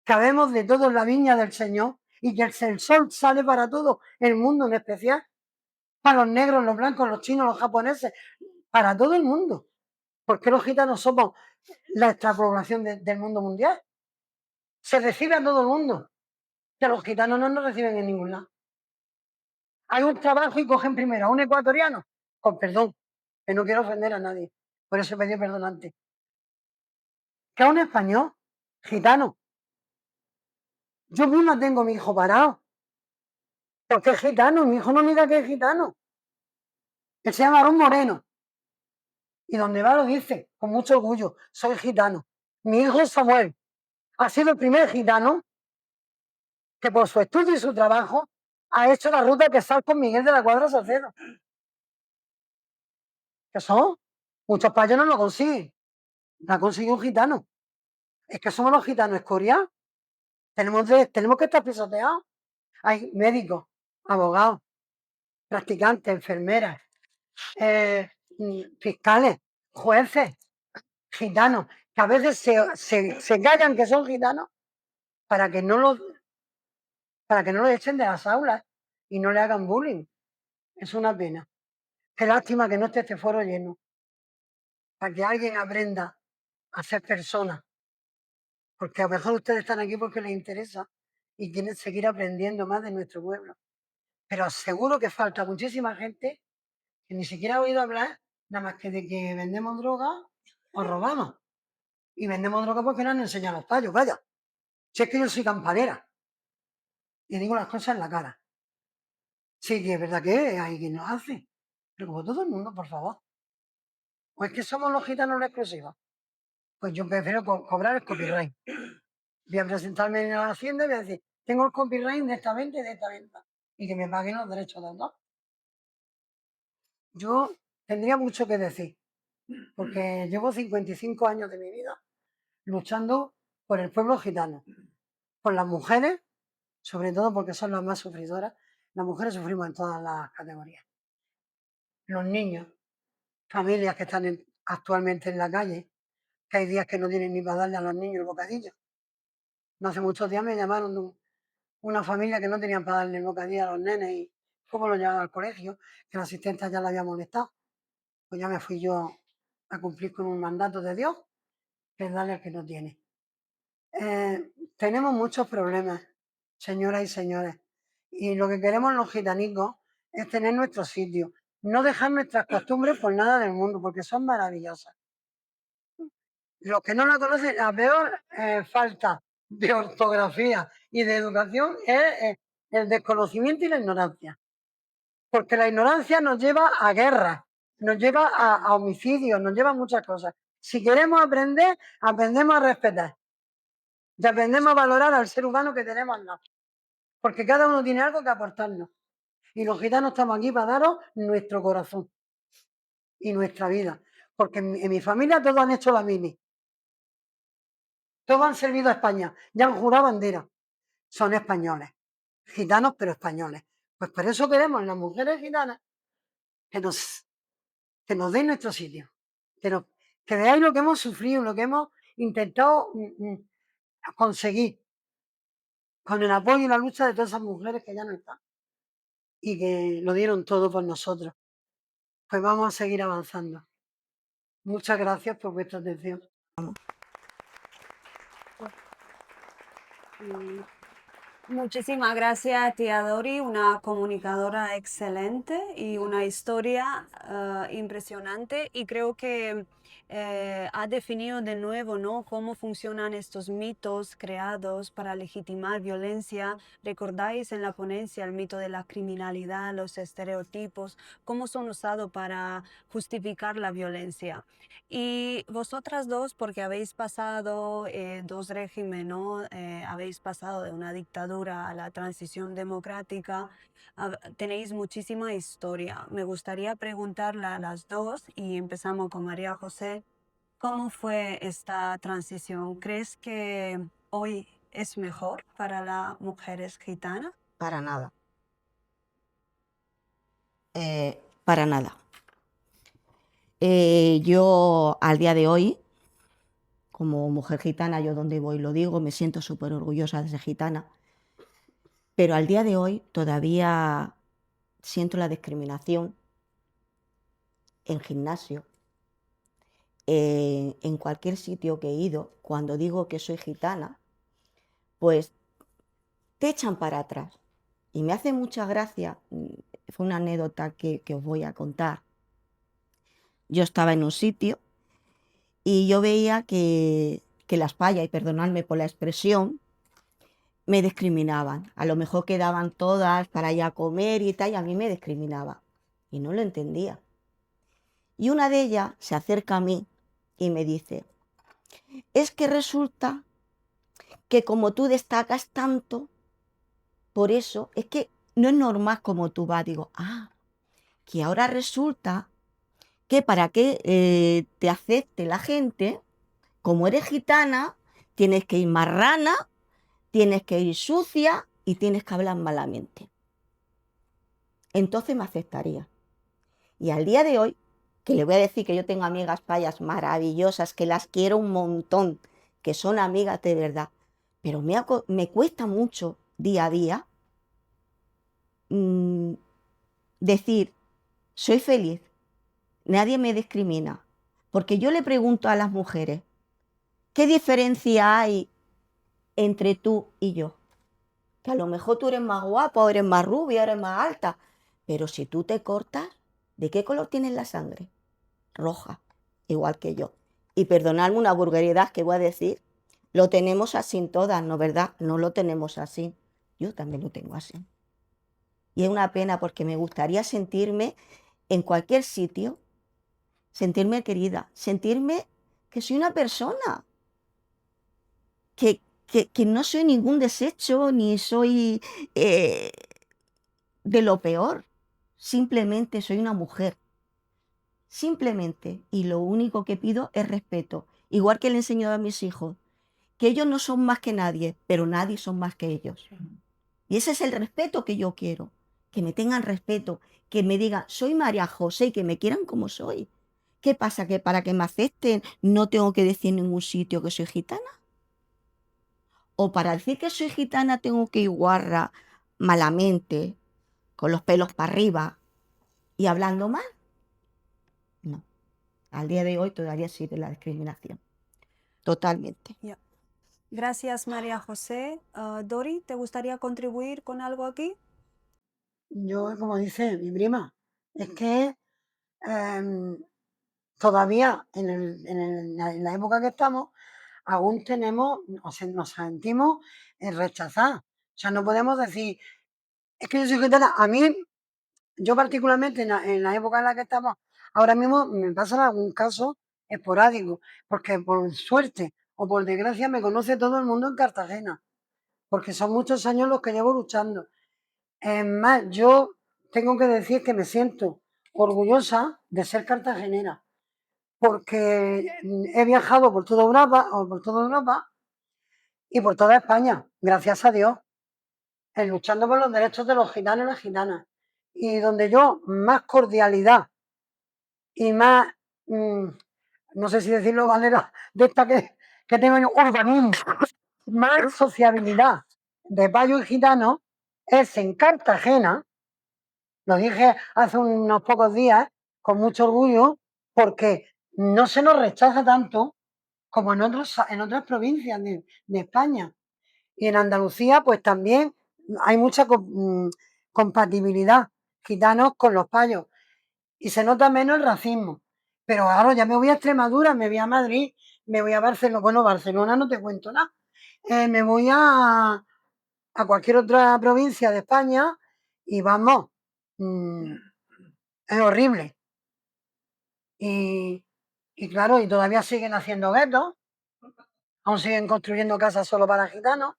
que habemos de todo en la viña del Señor y que el sol sale para todo el mundo en especial, para los negros, los blancos, los chinos, los japoneses, para todo el mundo. Porque los gitanos somos la extrapoblación del mundo mundial. Se recibe a todo el mundo. Que los gitanos no nos reciben en ningún lado. Hay un trabajo y cogen primero a un ecuatoriano, con perdón, que no quiero ofender a nadie, por eso pedí perdón antes, que a un español, gitano. Yo misma tengo a mi hijo parado, porque es gitano, mi hijo no mira que es gitano. Él se llama Aarón Moreno, y donde va lo dice, con mucho orgullo, soy gitano. Mi hijo Samuel ha sido el primer gitano que por su estudio y su trabajo ha hecho la ruta que sale con Miguel de la Cuadra Salcedo. ¿Qué son? Muchos payos no lo consiguen. La ha conseguido un gitano. Es que somos los gitanos escoria. Tenemos que estar pisoteados. Hay médicos, abogados, practicantes, enfermeras, fiscales, jueces, gitanos, que a veces se callan que son gitanos para que no los echen de las aulas y no le hagan bullying. Es una pena. Qué lástima que no esté este foro lleno, para que alguien aprenda a ser persona, porque a lo mejor ustedes están aquí porque les interesa y quieren seguir aprendiendo más de nuestro pueblo. Pero seguro que falta muchísima gente que ni siquiera ha oído hablar nada más que de que vendemos droga o robamos. Y vendemos droga porque nos han enseñado los payos, vaya. Si es que yo soy campanera y digo las cosas en la cara. Sí que es verdad que hay quien lo hace, pero como todo el mundo, por favor. ¿O es que somos los gitanos los exclusivos? Pues yo prefiero cobrar el copyright. Voy a presentarme en la hacienda y voy a decir, tengo el copyright de esta venta y de esta venta. Y que me paguen los derechos de autor. Yo tendría mucho que decir, porque llevo 55 años de mi vida luchando por el pueblo gitano, por las mujeres, sobre todo porque son las más sufridoras. Las mujeres sufrimos en todas las categorías. Los niños, familias que están actualmente en la calle, que hay días que no tienen ni para darle a los niños el bocadillo. No hace muchos días me llamaron de una familia que no tenían para darle el bocadillo a los nenes y cómo lo llevaban al colegio, que la asistente ya la había molestado. Pues ya me fui yo a cumplir con un mandato de Dios, que es darle al que no tiene. Tenemos muchos problemas, señoras y señores, y lo que queremos los gitanicos es tener nuestro sitio, no dejar nuestras costumbres por nada del mundo, porque son maravillosas. Los que no la conocen, la peor falta de ortografía y de educación es el desconocimiento y la ignorancia, porque la ignorancia nos lleva a guerras, nos lleva a homicidios, nos lleva a muchas cosas. Si queremos aprender, aprendemos a respetar. Y aprendemos a valorar al ser humano que tenemos al lado. Porque cada uno tiene algo que aportarnos. Y los gitanos estamos aquí para daros nuestro corazón y nuestra vida. Porque en mi familia todos han hecho la mili. Todos han servido a España. Ya han jurado bandera. Son españoles. Gitanos, pero españoles. Pues por eso queremos las mujeres gitanas que nos den nuestro sitio. Que veáis lo que hemos sufrido, lo que hemos intentado conseguir con el apoyo y la lucha de todas esas mujeres que ya no están y que lo dieron todo por nosotros. Pues vamos a seguir avanzando. Muchas gracias por vuestra atención. Muchísimas gracias, tía Dori, una comunicadora excelente y una historia impresionante. Y creo que ha definido de nuevo, ¿no?, cómo funcionan estos mitos creados para legitimar violencia. Recordáis en la ponencia el mito de la criminalidad, los estereotipos, cómo son usados para justificar la violencia. Y vosotras dos, porque habéis pasado dos regímenes, ¿no? Habéis pasado de una dictadura a la transición democrática, tenéis muchísima historia. Me gustaría preguntarle a las dos, y empezamos con María José, ¿cómo fue esta transición? ¿Crees que hoy es mejor para las mujeres gitanas? Para nada. Para nada. Yo al día de hoy, como mujer gitana, yo donde voy lo digo, me siento súper orgullosa de ser gitana, pero al día de hoy todavía siento la discriminación en gimnasio, en cualquier sitio que he ido, cuando digo que soy gitana, pues te echan para atrás. Y me hace mucha gracia, fue una anécdota que os voy a contar. Yo estaba en un sitio y yo veía que las payas, y perdonadme por la expresión, me discriminaban. A lo mejor quedaban todas para ir a comer y tal, y a mí me discriminaban. Y no lo entendía. Y una de ellas se acerca a mí y me dice, es que resulta que como tú destacas tanto, por eso es que no es normal como tú vas. Digo, que ahora resulta que para que te acepte la gente, como eres gitana, tienes que ir marrana, tienes que ir sucia y tienes que hablar malamente. Entonces me aceptaría. Y al día de hoy, que le voy a decir que yo tengo amigas payas maravillosas, que las quiero un montón, que son amigas de verdad, pero me cuesta mucho día a día decir, soy feliz, nadie me discrimina, porque yo le pregunto a las mujeres, ¿qué diferencia hay entre tú y yo? Que a lo mejor tú eres más guapa, o eres más rubia, o eres más alta, pero si tú te cortas, ¿de qué color tienes la sangre? Roja, igual que yo. Y perdonadme una vulgaridad que voy a decir, lo tenemos así todas, ¿no verdad? No lo tenemos así. Yo también lo tengo así. Y es una pena porque me gustaría sentirme en cualquier sitio, sentirme querida, sentirme que soy una persona, que no soy ningún desecho, ni soy de lo peor. Simplemente soy una mujer. Simplemente. Y lo único que pido es respeto. Igual que le he enseñado a mis hijos, que ellos no son más que nadie, pero nadie son más que ellos. Y ese es el respeto que yo quiero. Que me tengan respeto, que me digan, soy María José y que me quieran como soy. ¿Qué pasa? ¿Que para que me acepten no tengo que decir en ningún sitio que soy gitana? ¿O para decir que soy gitana tengo que ir guarra, malamente, con los pelos para arriba y hablando mal? No. Al día de hoy todavía sigue la discriminación. Totalmente. Ya. Gracias, María José. Dori, ¿te gustaría contribuir con algo aquí? Yo, como dice mi prima, es que em, todavía en la época que estamos, aún tenemos, nos sentimos rechazadas. O sea, no podemos decir, es que yo soy gitana. A mí, yo particularmente en la época en la que estamos, ahora mismo me pasa algún caso esporádico, porque por suerte o por desgracia me conoce todo el mundo en Cartagena, porque son muchos años los que llevo luchando. Es más, yo tengo que decir que me siento orgullosa de ser cartagenera, porque he viajado por toda Europa, y por toda España, gracias a Dios, luchando por los derechos de los gitanos y las gitanas. Y donde yo más cordialidad y más, no sé si decirlo de manera de esta que tengo yo, urbanismo, más sociabilidad de payo y gitano es en Cartagena. Lo dije hace unos pocos días con mucho orgullo porque no se nos rechaza tanto como en otras provincias de España. Y en Andalucía, pues también hay mucha compatibilidad gitanos con los payos y se nota menos el racismo. Pero claro, ya me voy a Extremadura, me voy a Madrid, me voy a Barcelona. Bueno, Barcelona no te cuento nada. Me voy a cualquier otra provincia de España y vamos, es horrible. Y claro, y todavía siguen haciendo guetos, aún siguen construyendo casas solo para gitanos.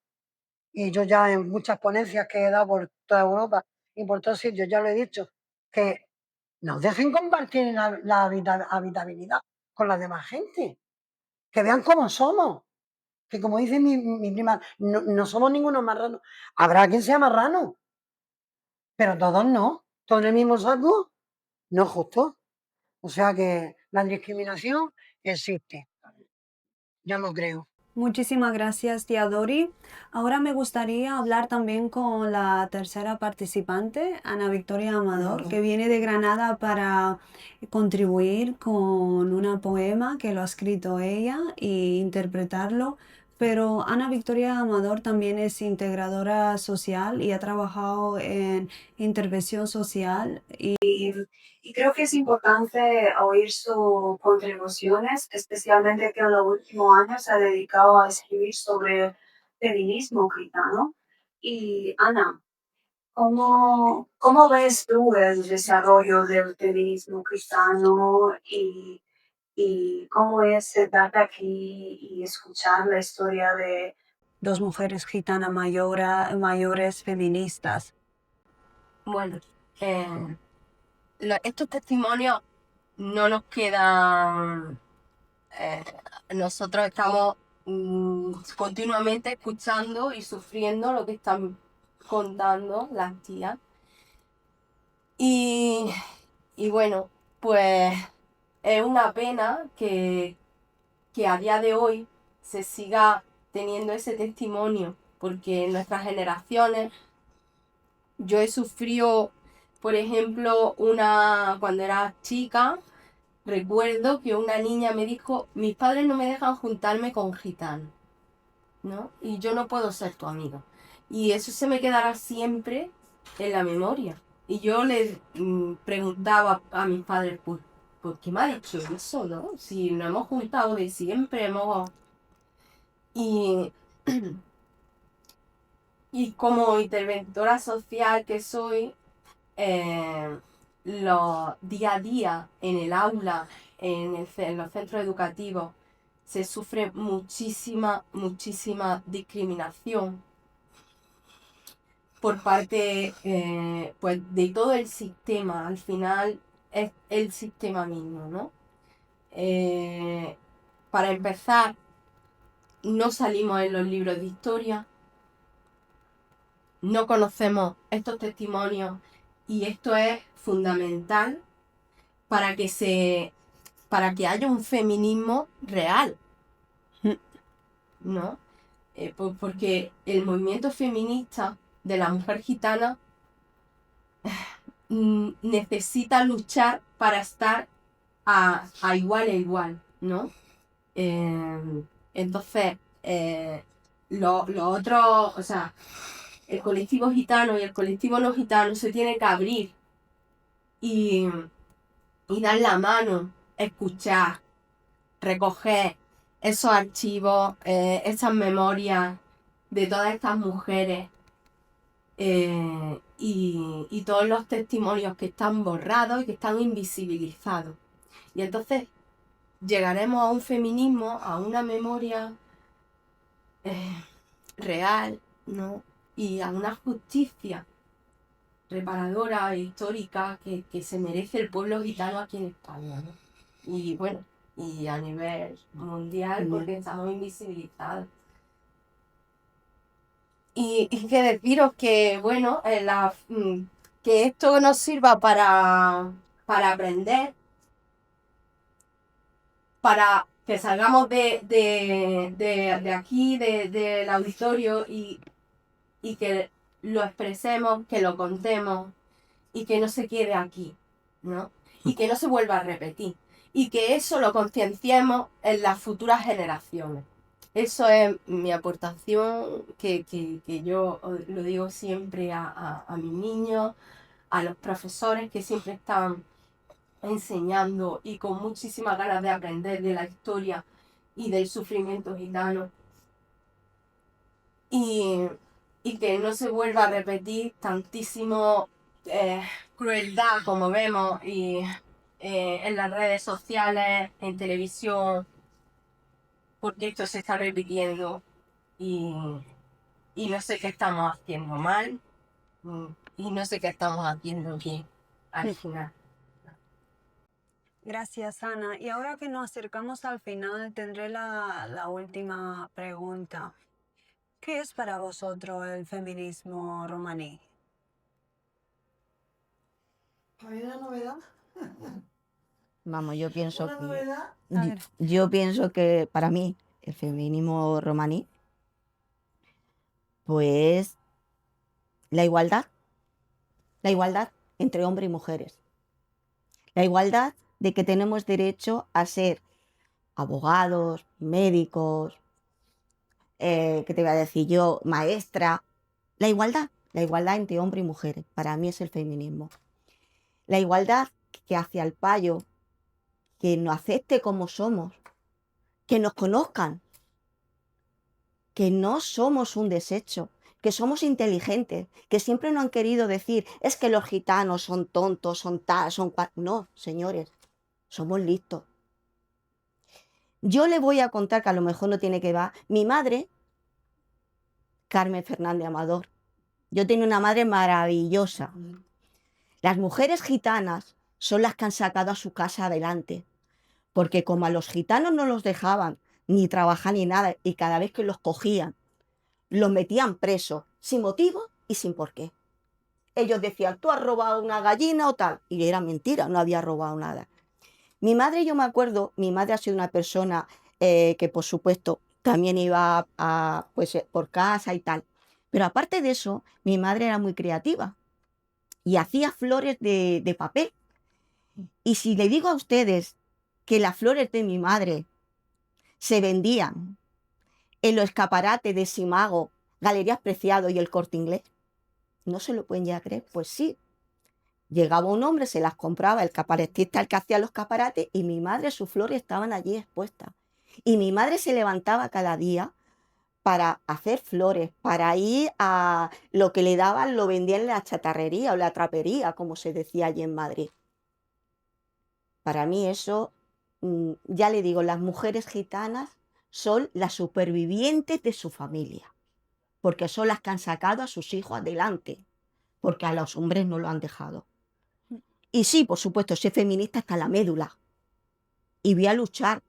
Y yo ya en muchas ponencias que he dado por toda Europa y por todos sitios ya lo he dicho, que nos dejen compartir la habitabilidad con la demás gente, que vean cómo somos, que como dice mi prima, no somos ninguno marrano. Habrá quien sea marrano, pero todos no, todos en el mismo saco, no es justo. O sea que la discriminación existe. Ya lo creo. Muchísimas gracias, tía Dori. Ahora me gustaría hablar también con la tercera participante, Ana Victoria Amador, que viene de Granada para contribuir con un poema que lo ha escrito ella e interpretarlo. Pero Ana Victoria Amador también es integradora social y ha trabajado en intervención social y creo que es importante oír sus contribuciones, especialmente que en los últimos años se ha dedicado a escribir sobre feminismo gitano. Y Ana, ¿cómo ves tú el desarrollo del feminismo gitano y cómo es sentarte aquí y escuchar la historia de dos mujeres gitanas mayores feministas? Bueno, estos testimonios no nos quedan. Nosotros estamos continuamente escuchando y sufriendo lo que están contando las tías. Y bueno, pues es una pena que a día de hoy se siga teniendo ese testimonio, porque en nuestras generaciones yo he sufrido, por ejemplo, cuando era chica, recuerdo que una niña me dijo, mis padres no me dejan juntarme con gitanos, ¿no? Y yo no puedo ser tu amigo. Y eso se me quedará siempre en la memoria. Y yo le preguntaba a mis padres, ¿por qué me ha dicho eso, no? Si nos hemos juntado de siempre, Y, y como interventora social que soy, los día a día en el aula, en los centros educativos, se sufre muchísima discriminación por parte pues, de todo el sistema. Al final es el sistema mismo, ¿no? Para empezar, no salimos en los libros de historia, no conocemos estos testimonios y esto es fundamental para que haya un feminismo real, ¿no? Porque el movimiento feminista de la mujer gitana necesita luchar para estar a igual e igual, ¿no? Entonces, lo otro, o sea, el colectivo gitano y el colectivo no gitano se tiene que abrir y dar la mano, escuchar, recoger esos archivos, esas memorias de todas estas mujeres y todos los testimonios que están borrados y que están invisibilizados. Y entonces llegaremos a un feminismo, a una memoria real, ¿no? Y a una justicia reparadora e histórica que se merece el pueblo gitano aquí en España, ¿no? Y bueno, y a nivel mundial, porque estamos invisibilizados. Y que deciros que, bueno, que esto nos sirva para aprender, para que salgamos de aquí, del auditorio y que lo expresemos, que lo contemos y que no se quede aquí, ¿no? Y que no se vuelva a repetir. Y que eso lo concienciemos en las futuras generaciones. Eso es mi aportación, que yo lo digo siempre a mis niños, a los profesores que siempre están enseñando y con muchísimas ganas de aprender de la historia y del sufrimiento gitano. Y que no se vuelva a repetir tantísimo crueldad como vemos en las redes sociales, en televisión, porque esto se está repitiendo y no sé qué estamos haciendo mal y no sé qué estamos haciendo bien al final. Gracias, Ana. Y ahora que nos acercamos al final, tendré la última pregunta. ¿Qué es para vosotros el feminismo romaní? ¿Hay una novedad? Vamos, yo pienso ¿Una novedad? A ver. yo pienso que para mí el feminismo romaní, pues la igualdad entre hombres y mujeres, la igualdad de que tenemos derecho a ser abogados, médicos, ¿qué te voy a decir yo? Maestra, la igualdad entre hombres y mujeres, para mí es el feminismo. La igualdad que hacia el payo, que nos acepte como somos, que nos conozcan, que no somos un desecho, que somos inteligentes, que siempre nos han querido decir, es que los gitanos son tontos, son tal, son cual. No, señores, somos listos. Yo le voy a contar, que a lo mejor no tiene que ver, mi madre, Carmen Fernández Amador. Yo tengo una madre maravillosa. Las mujeres gitanas son las que han sacado a su casa adelante, porque como a los gitanos no los dejaban ni trabajar ni nada, y cada vez que los cogían, los metían presos, sin motivo y sin por qué. Ellos decían, tú has robado una gallina o tal, y era mentira, no había robado nada. Mi madre, yo me acuerdo, mi madre ha sido una persona que por supuesto también iba por casa y tal, pero aparte de eso, mi madre era muy creativa y hacía flores de papel. Y si le digo a ustedes que las flores de mi madre se vendían en los escaparates de Simago, Galerías Preciado y el Corte Inglés, no se lo pueden ya creer, pues sí. Llegaba un hombre, se las compraba, el caparetista, el que hacía los escaparates, y mi madre, sus flores estaban allí expuestas. Y mi madre se levantaba cada día para hacer flores, para ir a lo que le daban, lo vendían en la chatarrería o la trapería, como se decía allí en Madrid. Para mí eso, ya le digo, las mujeres gitanas son las supervivientes de su familia, porque son las que han sacado a sus hijos adelante, porque a los hombres no lo han dejado. Y sí, por supuesto, ser feminista está en la médula. Y voy a luchar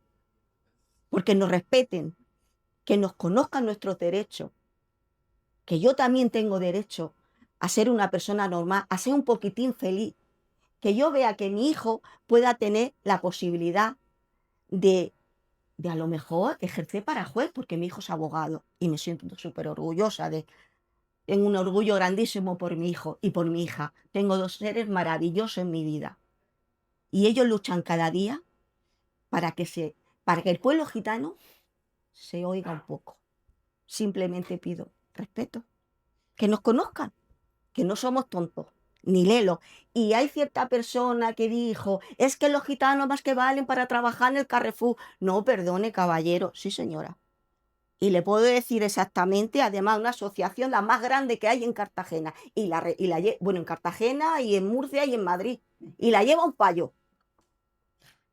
porque nos respeten, que nos conozcan nuestros derechos, que yo también tengo derecho a ser una persona normal, a ser un poquitín feliz, que yo vea que mi hijo pueda tener la posibilidad de a lo mejor ejercer para juez, porque mi hijo es abogado y me siento súper orgullosa tengo un orgullo grandísimo por mi hijo y por mi hija. Tengo dos seres maravillosos en mi vida. Y ellos luchan cada día para que el pueblo gitano se oiga un poco. Simplemente pido respeto, que nos conozcan, que no somos tontos, ni lelos. Y hay cierta persona que dijo, es que los gitanos más que valen para trabajar en el Carrefour. No, perdone, caballero. Sí, señora. Y le puedo decir exactamente, además, una asociación la más grande que hay en Cartagena. Bueno, en Cartagena y en Murcia y en Madrid. Y la lleva un payo.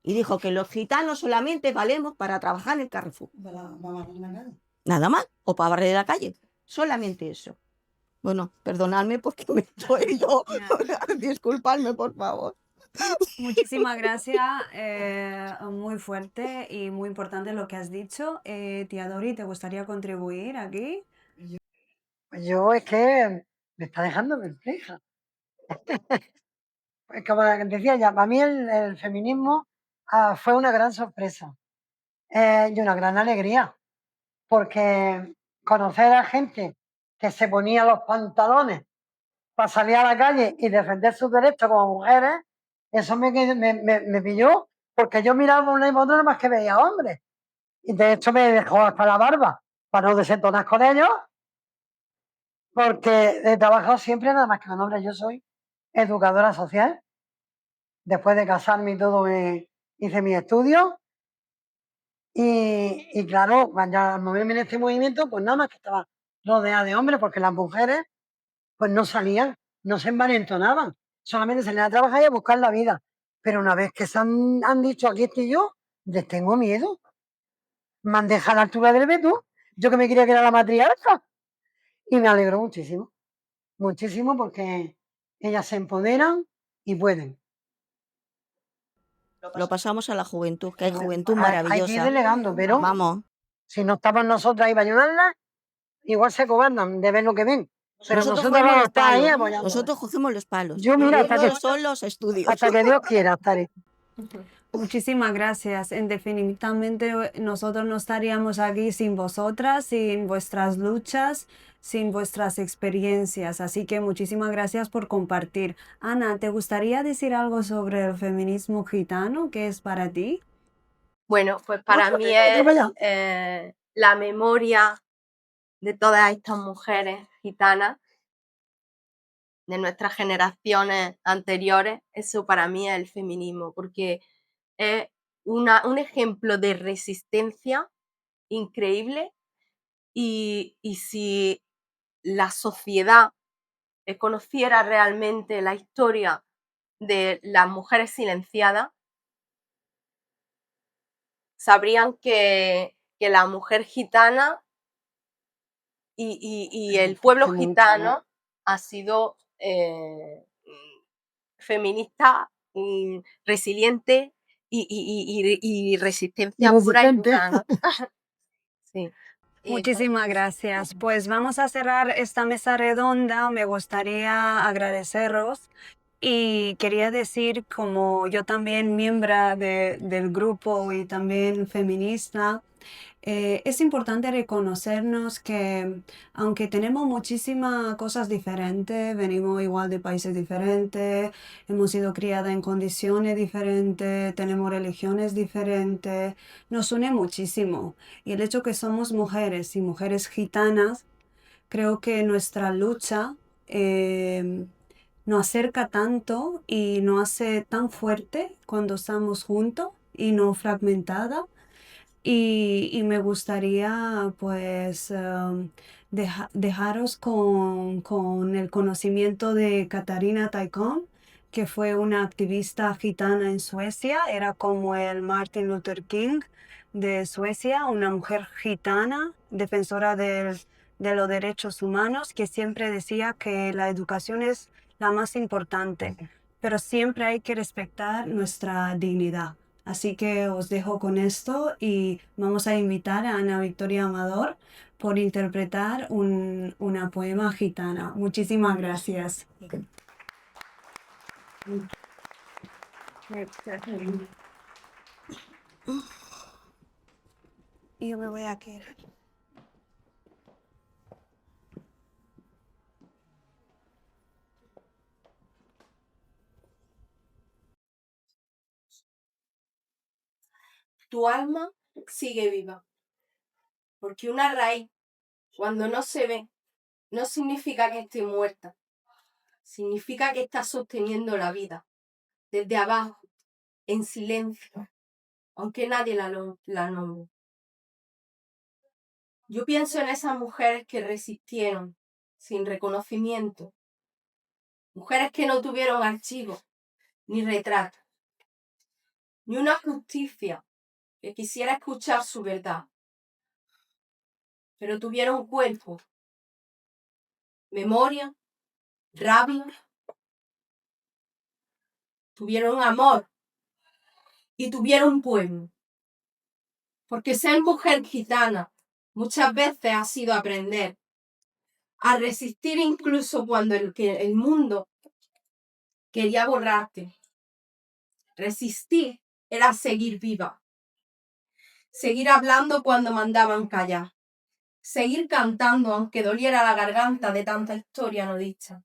Y dijo que los gitanos solamente valemos para trabajar en el Carrefour. ¿Para barrer la calle? Nada más. O para barrer la calle. Solamente eso. Bueno, perdonadme porque me estoy yo. Disculpadme, por favor. Muchísimas gracias, muy fuerte y muy importante lo que has dicho. Tía Dori, ¿te gustaría contribuir aquí? Pues yo es que me está dejando perpleja. Pues como decía ya, para mí el feminismo fue una gran sorpresa y una gran alegría, porque conocer a gente que se ponía los pantalones para salir a la calle y defender sus derechos como mujeres, eso me pilló, porque yo miraba por una y por otra más que veía hombres. Y de hecho me dejó hasta la barba para no desentonar con ellos, porque he trabajado siempre nada más que con hombres. Yo soy educadora social. Después de casarme y todo, hice mis estudios. Y claro, al moverme en este movimiento, pues nada más que estaba rodeada de hombres, porque las mujeres pues no salían, no se envalentonaban, solamente salían a trabajar y a buscar la vida. Pero una vez que se han dicho aquí estoy yo, les tengo miedo. Me han dejado a la altura del Betún, yo que me creía que era la matriarca. Y me alegro muchísimo, muchísimo, porque ellas se empoderan y pueden. Lo pasamos a la juventud, que hay juventud Hay que ir maravillosa. delegando, pero Vamos. si no estamos nosotras ahí para ayudarlas, igual se cobardan de ver lo que ven. Pero nosotros cogemos vamos a los estar ahí palos. apoyando. Nosotros cogemos los palos. Yo, mira, Ellos son los estudios. hasta que Dios quiera estaré. Muchísimas gracias. Definitivamente nosotros no estaríamos aquí sin vosotras, sin vuestras luchas, sin vuestras experiencias. Así que muchísimas gracias por compartir. Ana, ¿te gustaría decir algo sobre el feminismo gitano? ¿Qué es para ti? Bueno, pues para mí es la memoria de todas estas mujeres gitanas, de nuestras generaciones anteriores. Eso para mí es el feminismo, porque es un ejemplo de resistencia increíble y si la sociedad conociera realmente la historia de las mujeres silenciadas, sabrían que la mujer gitana y el pueblo gitano ha sido feminista, resiliente y resistencia pura y dura, ¿no? Sí. Muchísimas gracias. Pues vamos a cerrar esta mesa redonda. Me gustaría agradeceros y quería decir, como yo también miembro del grupo y también feminista, es importante reconocernos que aunque tenemos muchísimas cosas diferentes, venimos igual de países diferentes, hemos sido criadas en condiciones diferentes, tenemos religiones diferentes, nos une muchísimo. Y el hecho que somos mujeres y mujeres gitanas, creo que nuestra lucha nos acerca tanto y nos hace tan fuerte cuando estamos juntos y no fragmentada. Y me gustaría pues dejaros con el conocimiento de Katarina Taikon, que fue una activista gitana en Suecia, era como el Martin Luther King de Suecia, una mujer gitana, defensora de los derechos humanos, que siempre decía que la educación es la más importante, pero siempre hay que respetar nuestra dignidad. Así que os dejo con esto y vamos a invitar a Ana Victoria Amador por interpretar una poema gitana. Muchísimas gracias. Y yo me voy a quedar. Tu alma sigue viva, porque una raíz, cuando no se ve, no significa que esté muerta, significa que está sosteniendo la vida, desde abajo, en silencio, aunque nadie la nombre. Yo pienso en esas mujeres que resistieron sin reconocimiento, mujeres que no tuvieron archivos, ni retratos, ni una justicia que quisiera escuchar su verdad, pero tuvieron cuerpo, memoria, rabia, tuvieron amor y tuvieron pueblo. Porque ser mujer gitana muchas veces ha sido aprender a resistir incluso cuando el mundo quería borrarte. Resistir era seguir viva, seguir hablando cuando mandaban callar, seguir cantando aunque doliera la garganta de tanta historia no dicha,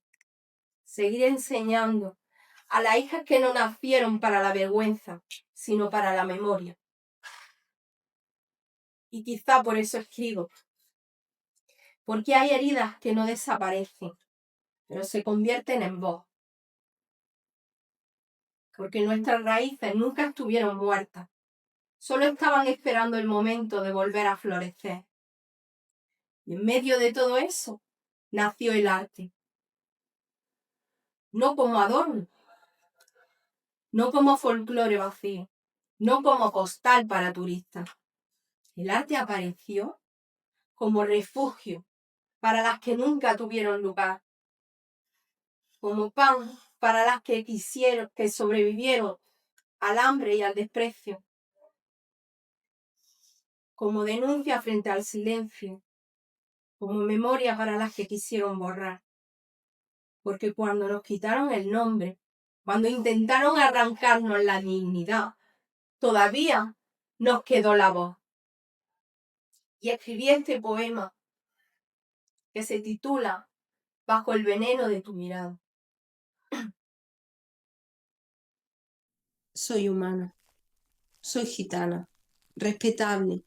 seguir enseñando a las hijas que no nacieron para la vergüenza, sino para la memoria. Y quizá por eso escribo, porque hay heridas que no desaparecen, pero se convierten en voz. Porque nuestras raíces nunca estuvieron muertas, solo estaban esperando el momento de volver a florecer. Y en medio de todo eso nació el arte. No como adorno, no como folclore vacío, no como postal para turistas. El arte apareció como refugio para las que nunca tuvieron lugar, como pan para las que sobrevivieron al hambre y al desprecio, como denuncia frente al silencio, como memoria para las que quisieron borrar. Porque cuando nos quitaron el nombre, cuando intentaron arrancarnos la dignidad, todavía nos quedó la voz. Y escribí este poema que se titula Bajo el veneno de tu mirada. Soy humana, soy gitana, respetable.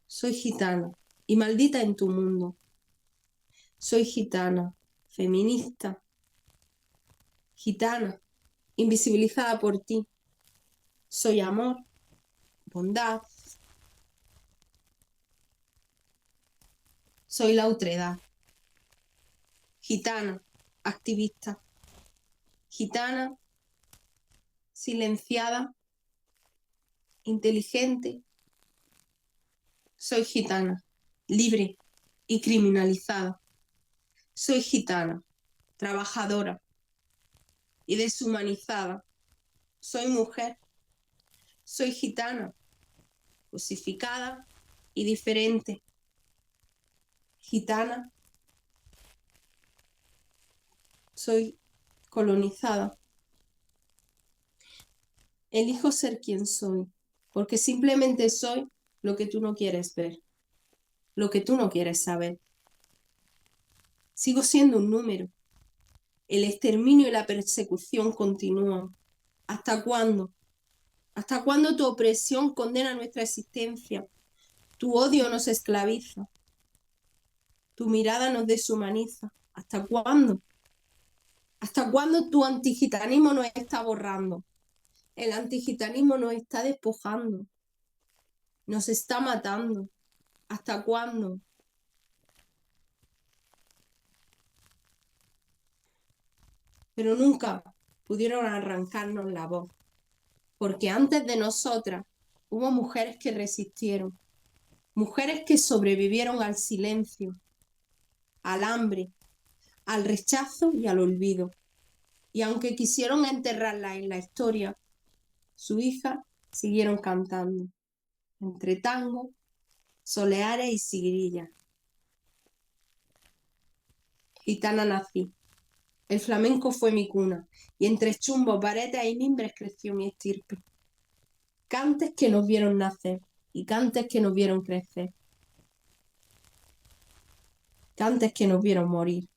Soy gitana y maldita en tu mundo. Soy gitana, feminista. Gitana, invisibilizada por ti. Soy amor, bondad. Soy la otredad. Gitana, activista. Gitana, silenciada, inteligente. Soy gitana, libre y criminalizada. Soy gitana, trabajadora y deshumanizada. Soy mujer. Soy gitana, cosificada y diferente. Gitana, soy colonizada. Elijo ser quien soy, porque simplemente soy lo que tú no quieres ver, lo que tú no quieres saber. Sigo siendo un número. El exterminio y la persecución continúan. ¿Hasta cuándo? ¿Hasta cuándo tu opresión condena nuestra existencia? Tu odio nos esclaviza. Tu mirada nos deshumaniza. ¿Hasta cuándo? ¿Hasta cuándo tu antigitanismo nos está borrando? El antigitanismo nos está despojando. Nos está matando. ¿Hasta cuándo? Pero nunca pudieron arrancarnos la voz, porque antes de nosotras hubo mujeres que resistieron, mujeres que sobrevivieron al silencio, al hambre, al rechazo y al olvido. Y aunque quisieron enterrarla en la historia, su hija siguieron cantando, entre tango, soleares y siguirillas. Gitana nací. El flamenco fue mi cuna, y entre chumbos, varetas y mimbres creció mi estirpe. Cantes que nos vieron nacer, y cantes que nos vieron crecer. Cantes que nos vieron morir.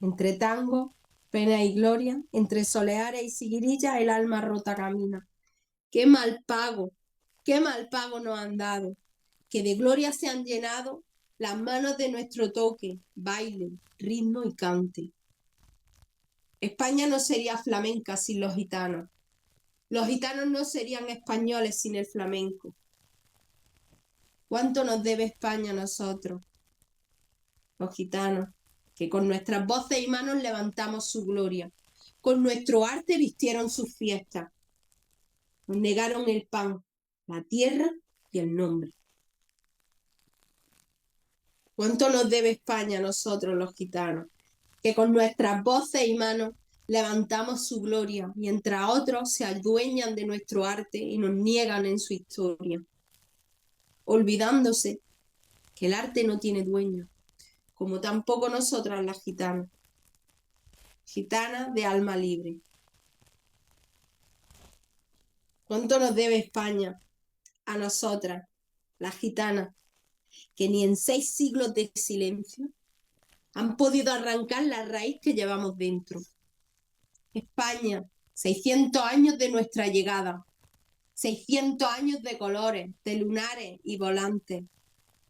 Entre tango, pena y gloria, entre soleares y siguirillas, el alma rota camina. Qué mal pago nos han dado, que de gloria se han llenado las manos de nuestro toque, baile, ritmo y cante. España no sería flamenca sin los gitanos. Los gitanos no serían españoles sin el flamenco. ¿Cuánto nos debe España a nosotros, los gitanos, que con nuestras voces y manos levantamos su gloria? Con nuestro arte vistieron sus fiestas. Nos negaron el pan, la tierra y el nombre. ¿Cuánto nos debe España a nosotros, los gitanos, que con nuestras voces y manos levantamos su gloria, mientras otros se adueñan de nuestro arte y nos niegan en su historia, olvidándose que el arte no tiene dueño, como tampoco nosotras las gitanas, gitanas de alma libre? ¿Cuánto nos debe España a nosotras, las gitanas, que ni en 6 siglos de silencio han podido arrancar la raíz que llevamos dentro? España, 600 años de nuestra llegada, 600 años de colores, de lunares y volantes,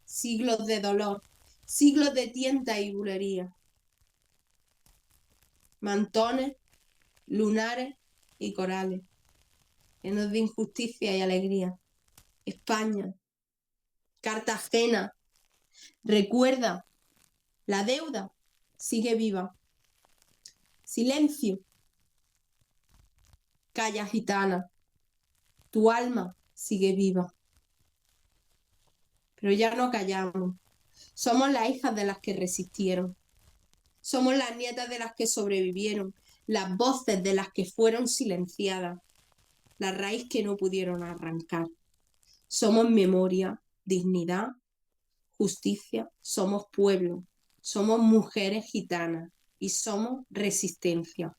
siglos de dolor, siglos de tientas y bulerías, mantones, lunares y corales, llenos de injusticia y alegría. España, Cartagena, recuerda, la deuda sigue viva. Silencio. Calla, gitana, tu alma sigue viva. Pero ya no callamos. Somos las hijas de las que resistieron. Somos las nietas de las que sobrevivieron, las voces de las que fueron silenciadas, la raíz que no pudieron arrancar. Somos memoria, dignidad, justicia, somos pueblo, somos mujeres gitanas, y somos resistencia.